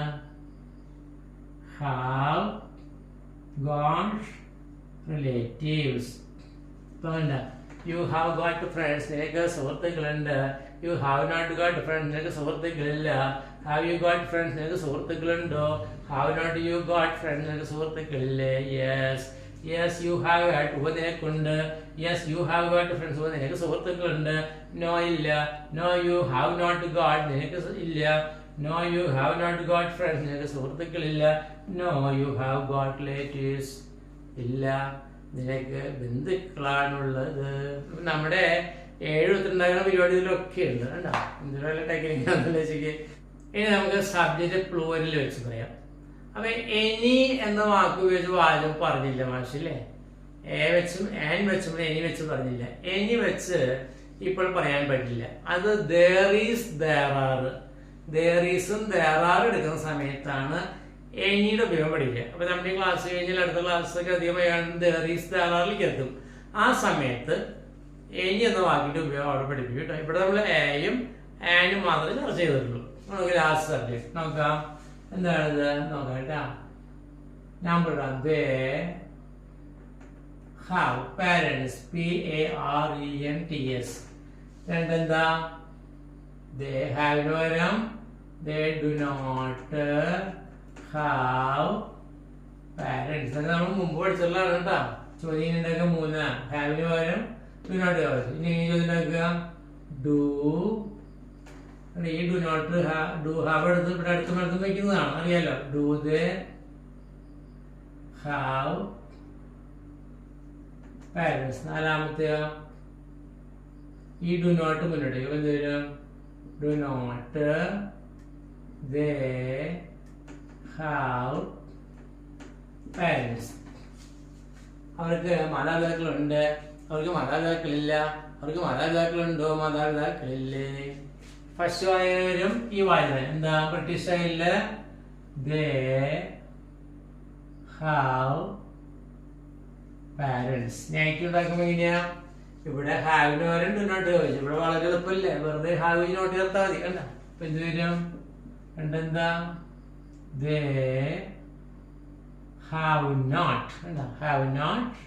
ഹാവ് ഗോട്ട് റിലേറ്റീവ്സ്. ഇപ്പൊ എന്താ യു ഹാവ് ഗോട്ട് ഫ്രണ്ട്സ്, നിനക്ക് സുഹൃത്തുക്കളുണ്ട്. You have not got friends, നിനക്ക് സുഹൃത്തുക്കളില്ല. ഹാവ് യു ഗോട്ട് ഫ്രണ്ട്സ്, നിനക്ക് സുഹൃത്തുക്കളുണ്ടോ. Have not you got friends, നിനക്ക് സുഹൃത്തുക്കളില്ലേ. Yes yes you have got ഉപ നിനക്കുണ്ട്. Yes you have got friends ഉപ നിനക്ക് സുഹൃത്തുക്കളുണ്ട്. നോ ഇല്ല. No you have not got നിനക്ക് ഇല്ല. No you have not got friends, നിനക്ക് സുഹൃത്തുക്കളില്ല. No you have got relatives, ഇല്ല നിനക്ക് ബന്ധുക്കളാണുള്ളത്. നമ്മുടെ 72 പരിപാടിയിലൊക്കെ ഉണ്ട് കേട്ടോ. എന്തിനുള്ള ടെക്നിക്കാണെന്ന് വെച്ചിട്ട് ഇനി നമുക്ക് സബ്ജക്റ്റ് പ്ലൂവലിൽ വെച്ച് പറയാം. അപ്പൊ എനി എന്ന വാക്ക് ഉപയോഗിച്ച് വാചകം പറഞ്ഞില്ല മാഷില്ലേ. എ വെച്ചും ആൻ വെച്ചും എനി വെച്ച് പറഞ്ഞില്ല. എനി വെച്ച് ഇപ്പോൾ പറയാൻ പറ്റില്ല. അത് there is there are, there isഉം there are എടുക്കുന്ന സമയത്താണ് എനിയുടെ ഉപയോഗം പഠിക്കുക. അപ്പൊ നമ്മുടെ ക്ലാസ് കഴിഞ്ഞാൽ അടുത്ത ക്ലാസ്സൊക്കെ അധികമായാണ് there is there areലേക്ക് എത്തും. ആ സമയത്ത് എനി എന്ന വാക്കിന്റെ ഉപയോഗം അവിടെ പഠിപ്പിക്കും കേട്ടോ. ഇവിടെ നമ്മൾ എയും ആനും മാത്രമേ ചർച്ച ചെയ്തിട്ടുള്ളൂ. നമുക്ക് ലാസ്റ്റ് സബ്ജക്ട് നോക്കാം. എന്താണിത് നോക്കാം കേട്ടാ. Number they have parents PARENTS. രണ്ടെന്താ ദേ ഹാവിന് പകരം they do not have parents. നമ്മൾ മുമ്പ് പഠിച്ചിട്ടുള്ളതാണ് കേട്ടോ. ചോദ്യം ഉണ്ടാക്കുക 3. ഹാവിന് പകരം ഡു നോട്ട് ഹാവ്. ഇനി ചോദ്യം ഉണ്ടാക്കുക ഡു. ഈ ഡു നോട്ട് ഡു ഹാവ് എടുത്ത് ഇവിടെ അടുത്ത് വയ്ക്കുന്നതാണ്, അറിയാലോ. Do they have parents. 4-മത്തെ ഈ ഡു നോട്ട് മുന്നോട്ട് എന്ത് വരും? Do not they have parents. അവർക്ക് മാതാപിതാക്കളുണ്ട്, അവർക്ക് മാതാപിതാക്കളില്ല. അവർക്ക് മാതാപിതാക്കളുണ്ടോ, മാതാപിതാക്കളില്ലേ? ഫസ്റ്റ് വായനവരും ഈ വായന എന്താ ബ്രിട്ടീഷ് സ്റ്റൈലില് ദേ ഹാവ് പാരന്റ്സ്. നെഗറ്റീവ് ഉണ്ടാക്കുമ്പോ എങ്ങനെയാ? ഇവിടെ ഹാവിന് പകരം ഡു നോട്ട് ചോദിച്ചു. ഇവിടെ വളരെ എളുപ്പമല്ലേ, വെറുതെ ഹാവ് നോട്ട് ചേർത്താൽ മതി. കണ്ട അപ്പൊ എന്ത് വരും? കണ്ടെന്താ ദേ ഹാവ് നോട്ട്. കണ്ട ഹാവ് നോട്ട്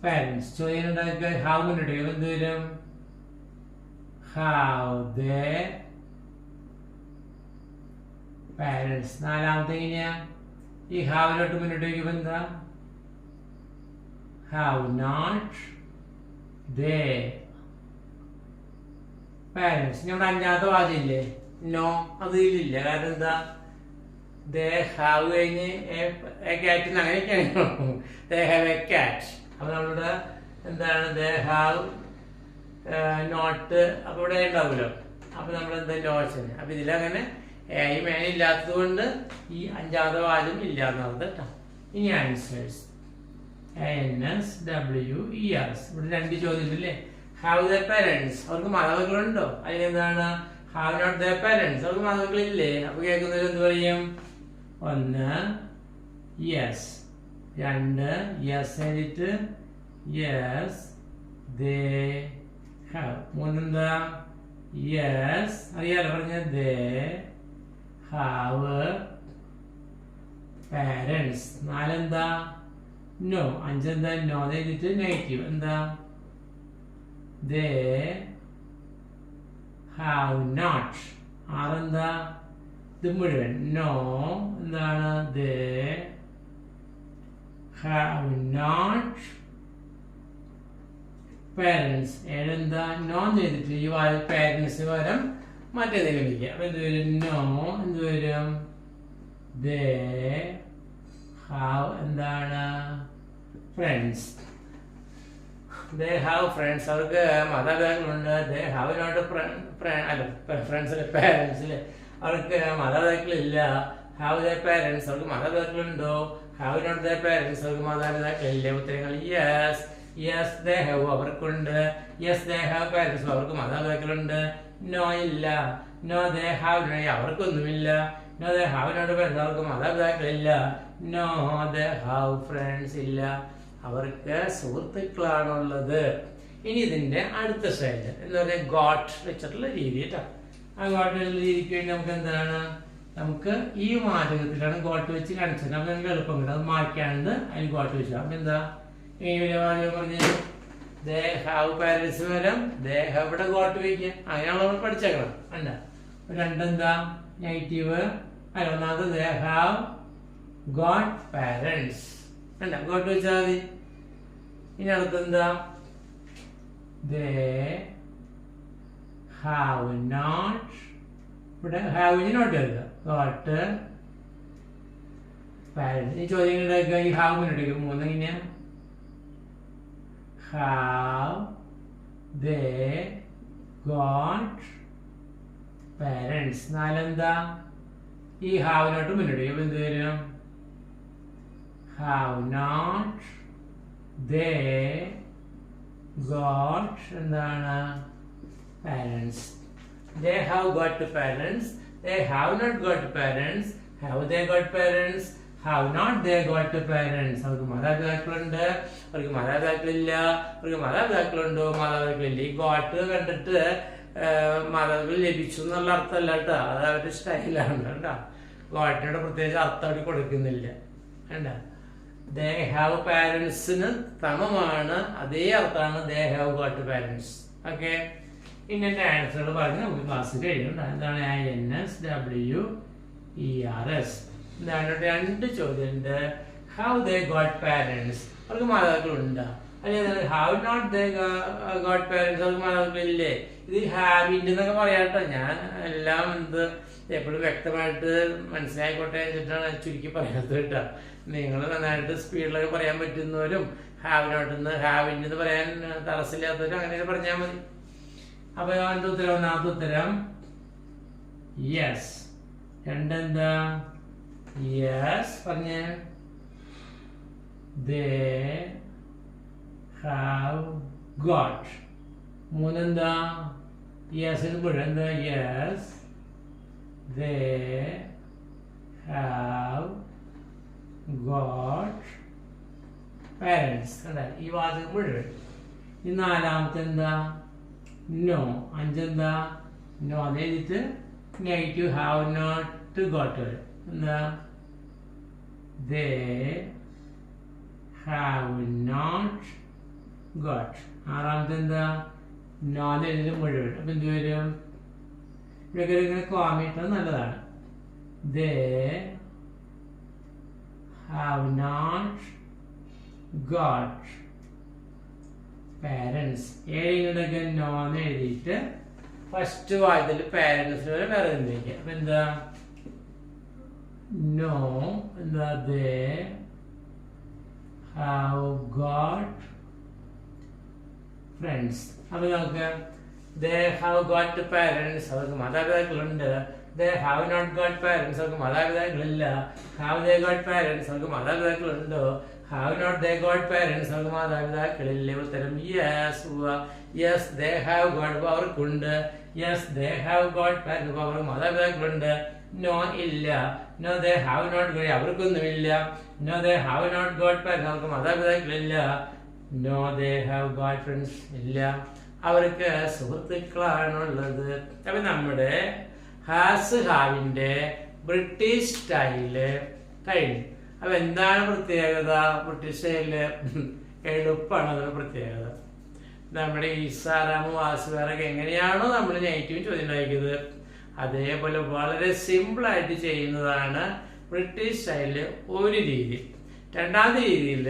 പാരന്റ്സ്. ചോദ്യം ഉണ്ടാക്കുക ഹാവ് മുന്നോട്ട് എന്ത് വരും? Have they parents. 4-മത്തെ എങ്ങനെയാ? ഈ ഹാവിലോട്ട് മുന്നോട്ട് വയ്ക്കുമ്പോ എന്താ? Have not they parents. നമ്മുടെ 5-മത്തെ വാചില്ലേ നോ, അത് ഇതിലില്ല. കാരണം എന്താ? ദേ ഹാവ് കഴിഞ്ഞ് കാറ്റിന് അങ്ങനെയൊക്കെയാണ്. ദേ ഹാവ് എ കാറ്റ്. അപ്പൊ നമ്മളുടെ എന്താണ് ദേ ഹാവ് നോട്ട്. അപ്പൊ ഇവിടെ ഉണ്ടാവുമല്ലോ. അപ്പൊ നമ്മൾ എന്താ നോട്ട്സ്. അപ്പൊ ഇതിലങ്ങനെ ഈ മേന ഇല്ലാത്തത് കൊണ്ട് ഈ 5-മത്തെ വാചകം ഇല്ലാന്നർത്ഥം കേട്ടോ. ഇനി ആൻസേഴ്സ് ANSWERS. ഇവിടെ 2 ചോദ്യമില്ലേ? ഹാവ് ദ പാരന്റ്സ്, അവർക്ക് മാതാപിതാക്കളുണ്ടോ? അതിനെന്താണ്? ഹാവ് നോട്ട് ദ പാരന്റ്സ്, അവർക്ക് മാതാപിതാക്കളില്ലേ? അപ്പൊ കേൾക്കുന്നതിൽ എന്ത് പറയും? 1 യെസ്, 2 യെസ് എഴുതിട്ട് യെസ് ദേ ഹാവ്. 3 എന്താ? യെസ്, അറിയാലോ പറഞ്ഞ ദേ ഹാവ് പാരന്റ്സ്. 4 എന്താ? നോ. 5 എന്താ? നോ എഴുതിട്ട് നെഗറ്റീവ് എന്താ? They have not. 6 എന്താ? ഇത് മുഴുവൻ നോ എന്താണ്? ദേ ഹാവ് നോട്ട് പാരന്റ്സ്. 7 എന്താ? നോ ചെയ്തിട്ട് ഈ പാരന്റ്സ് പകരം മറ്റേതെങ്കിലും വിളിക്കുക. അപ്പൊ എന്ത് വരും? നോ എന്ത് വരും? ദേ ഹാവ് എന്താണ്? ഫ്രണ്ട്സ്. ദേ ഹാവ് ഫ്രണ്ട്സ്, അവർക്ക് മാതാപിതാക്കളുണ്ട്. ദേ ഹാവ് നോട്ട് ഫ്രണ്ട്സിലെ പാരന്റ്സില് അവർക്ക് മാതാപിതാക്കളില്ല. ഹാവ് ദ പാരന്റ്സ്, അവർക്ക് മാതാപിതാക്കളുണ്ടോ? ഹാവ് നോട്ട് ദ പാരന്റ്സ്, അവർക്ക് മാതാപിതാക്കളില്ല. ഉത്തരങ്ങൾ യെസ്, യെസ് ദേ ഹാവ് അവർക്കുണ്ട്. യെസ് ദേ ഹാവ് പാരന്റ്സ്, അവർക്ക് മാതാപിതാക്കളുണ്ട്. നോ ഇല്ല. നോ ദേ ഹാവ് അവർക്കൊന്നുമില്ല. No they have not parents, അവർക്ക് മാതാപിതാക്കളില്ല. നോ ദേ ഹാവ് ഫ്രണ്ട്സ്, ഇല്ല അവർക്ക് സുഹൃത്തുക്കളാണുള്ളത്. ഇനി ഇതിന്റെ അടുത്ത സ്റ്റൈല് എന്ന് പറഞ്ഞാൽ ഗോട്ട് വെച്ചിട്ടുള്ള രീതി കേട്ടോ. ആ ഗോട്ട് രീതിക്ക് വേണ്ടി നമുക്ക് എന്താണ്? നമുക്ക് ഈ വാചകത്തിലാണ് ഗോട്ട് വെച്ച് കാണിച്ചത്. നമുക്ക് നിങ്ങൾക്ക് എളുപ്പം കിട്ടും. അത് മാറ്റാണ്ട് അതിന് ഗോട്ട് വെച്ചു. അപ്പൊ എന്താ ഇങ്ങനെ വാചകം പറഞ്ഞത്? ദേ ഹാവ് പാരന്റ്സ് വരം ദേ ഹാവ് ഇവിടെ ഗോട്ട് വയ്ക്കുക. അങ്ങനെയാണ് നമ്മൾ പഠിച്ചേക്കണം. അല്ല 2 എന്താ? Negative. 1 they have got parents. അല്ല ഗോട്ട് വെച്ചാൽ മതി. ഇനി അടുത്തെന്താ? They have not. ഇവിടെ ഹാവിന് നോട്ട് എടുക്കുക. Got parents. ഈ ചോദ്യം ഉണ്ടാക്കുക. ഈ ഹാവ് മുന്നോട്ടേക്ക് 3 എങ്ങനെയാ? Have they got parents. 4 എന്താ? ഈ ഹാവിനോട്ട് മുന്നോട്ടേക്ക് എന്ത് വരും? ഹാവ് നോട്ട് ദേ ഗോട്ട് എന്താണ്? Parents. They have got parents. They have not got parents. Have they got parents? Have not they got parents? അവർക്ക് മാതാപിതാക്കളുണ്ട്, അവർക്ക് മാതാപിതാക്കളില്ല. അവർക്ക് മാതാപിതാക്കളുണ്ടോ, മാതാപിതാക്കളില്ല. ഈ ഗോട്ട് കണ്ടിട്ട് മാതാപിതാക്കൾ ലഭിച്ചു എന്നുള്ള അർത്ഥമല്ല കേട്ടോ, അത് അവരുടെ സ്റ്റൈലാണ് കേട്ടോ. ഗോട്ടിനോട് പ്രത്യേകിച്ച് അർത്ഥം അവിടെ കൊടുക്കുന്നില്ല വേണ്ട. ദേ ഹാവ് പാരൻസിന് സമമാണ്, അതേ അർത്ഥമാണ് ദേ ഹാവ് ഗോട്ട് പാരൻസ്. ഓക്കെ, ഇനി എൻ്റെ ആൻസറുകൾ പറഞ്ഞ് നമുക്ക് ക്ലാസ് കഴിയുന്നുണ്ട്. എന്താണ് NSWERS. എന്താണ് 2 ചോദ്യമുണ്ട്. ഹൗ ദേ ഗോട്ട് പാരൻസ്, അവർക്ക് മാതാപിതാക്കളുണ്ടോ? അല്ലെങ്കിൽ have not they got parents, അവർക്ക് മാതാപിതാക്കളില്ലേ? ഇത് ഹാവിൻ്റെ എന്നൊക്കെ പറയാട്ടോ. ഞാൻ എല്ലാം എപ്പോഴും വ്യക്തമായിട്ട് മനസ്സിലായിക്കോട്ടെ എന്നിട്ടാണ് ചുരുക്കി പറയാത്തത് കേട്ടോ. നിങ്ങൾ നന്നായിട്ട് സ്പീഡിലൊക്കെ പറയാൻ പറ്റുന്നവരും ഹാവ് നോട്ടെന്ന് ഹാവിൻ്റെ എന്ന് പറയാൻ തടസ്സമില്ലാത്തവരും അങ്ങനെ പറഞ്ഞാൽ മതി. അപ്പൊ അതിന്റെ ഉത്തരം, ഒന്നാമത്തെ ഉത്തരം യെസ്. രണ്ടെന്താ? യെസ് പറഞ്ഞേ. They have got. മൂന്നെന്താ? യെസിന് മുഴുവൻ എന്താ? Yes they have got parents. അല്ലേ ഈ വാചകം മുഴുവൻ. ഈ നാലാമത്തെ എന്താ? നോ. അഞ്ചെന്താ? നോ. അത് എഴുതിയിട്ട് നെഗറ്റീവ് ഹാവ് നോട്ട് ഗോട്ട്. എന്താ? They have not got. ആറാമത്തെ എന്താ? നോ എന്ന് എഴുതിയിട്ട് മുഴുവൻ. അപ്പൊ എന്ത് വരും? ഇവിടെ ഇങ്ങനെ കോമിട്ടത് നല്ലതാണ്. They have not got parents. ഏഴെങ്കിലൊക്കെ നോന്ന് എഴുതിയിട്ട് ഫസ്റ്റ് വായത്തിൽ പാരൻസിന് വരെ വേറെ എന്തെങ്കിലും. അപ്പൊ എന്താ? നോ എന്താ? They have got friends. അപ്പൊ നമുക്ക് they have got parents, അവർക്ക് മാതാപിതാക്കളുണ്ട്. they have not got parents, അവർക്ക് മാതാപിതാക്കളില്ല. have they got parents, അവർക്ക് മാതാപിതാക്കളുണ്ടോ? have not they got parents, അവർക്ക് മാതാപിതാക്കളില്ല. ഉത്തരം yes. yes they have got, അവർക്കുണ്ട്. yes they have got parents, അവർക്ക് മാതാപിതാക്കളുണ്ട്. no ഇല്ല. no they have not got, അവർക്കൊന്നുമില്ല. no they have not got parents, അവർക്ക് മാതാപിതാക്കളില്ല. no they have got friends, ഇല്ല, അവർക്ക് സുഹൃത്തുക്കളാണുള്ളത്. അപ്പൊ നമ്മുടെ ഹാസ് ഹാവിന്റെ ബ്രിട്ടീഷ് സ്റ്റൈല് കഴിഞ്ഞു. അപ്പൊ എന്താണ് പ്രത്യേകത? ബ്രിട്ടീഷ് സ്റ്റൈലില് എളുപ്പമാണ് അതിന് പ്രത്യേകത. നമ്മുടെ ഈസാറാമു വാസുകാരൊക്കെ എങ്ങനെയാണോ നമ്മൾ നെഗറ്റീവ് ചോദ്യം ഉണ്ടാക്കിയത് അതേപോലെ വളരെ സിമ്പിൾ ആയിട്ട് ചെയ്യുന്നതാണ് ബ്രിട്ടീഷ് സ്റ്റൈലില് ഒരു രീതി. രണ്ടാമത്തെ രീതിയിൽ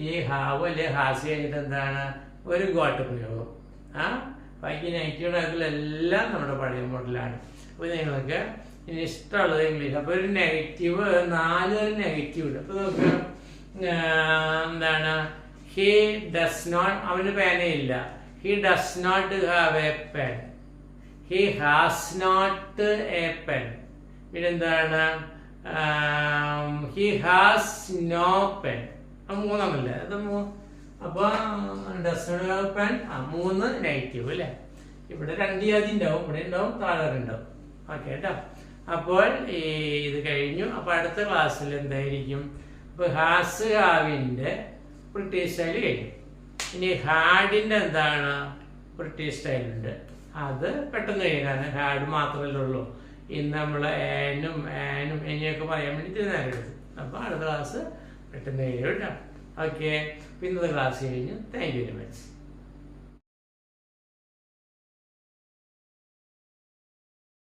ഈ ഹാവ് അല്ലെ ഹാസ് കഴിഞ്ഞിട്ട് എന്താണ്? ഒരു ഗോട്ട് പ്രയോഗം. ബാക്കി നെഗറ്റീവ് എല്ലാം നമ്മുടെ പഴയ മോഡലാണ്. അപ്പൊ നിങ്ങൾക്ക് ഇനി ഇഷ്ടമുള്ളത് ഇംഗ്ലീഷ്. അപ്പൊ ഒരു നെഗറ്റീവ് 4 നെഗറ്റീവ് ഉണ്ട്. അപ്പൊ നമുക്ക് എന്താണ്? ഹി ഡസ് നോട്ട്, അവന് പേനയില്ല. He does not have a pen. He has not a pen. പിന്നെന്താണ്? He has no pen. മൂന്നാമല്ലേ അത്? അപ്പൊ പെൻ 3 നെഗറ്റീവ് അല്ലേ? ഇവിടെ 2 ജാതി ഉണ്ടാവും, ഇവിടെ ഉണ്ടാവും, താഴെ ഉണ്ടാവും. ഓക്കെ കേട്ടോ. അപ്പോൾ ഇത് കഴിഞ്ഞു. അപ്പൊ അടുത്ത ക്ലാസ്സിൽ എന്തായിരിക്കും? ഇപ്പൊ ഹാസ് ഹാവിന്റെ ബ്രിട്ടീഷ് സ്റ്റൈൽ കഴിഞ്ഞു. ഇനി ഹാഡിന്റെ എന്താണ്? ബ്രിട്ടീഷ് സ്റ്റൈലുണ്ട്. അത് പെട്ടെന്ന് കഴിയും, കാരണം ഹാഡ് മാത്രമല്ലേ ഉള്ളൂ. ഇന്ന് നമ്മൾ ഏനും എനിയൊക്കെ പറയാൻ വേണ്ടി നേരം എടുത്തു. അപ്പൊ അടുത്ത ക്ലാസ് പെട്ടെന്ന് കഴിയും കേട്ടോ. ഓക്കെ, ഇന്നത്തെ ക്ലാസ് കഴിഞ്ഞു. Thank you very much.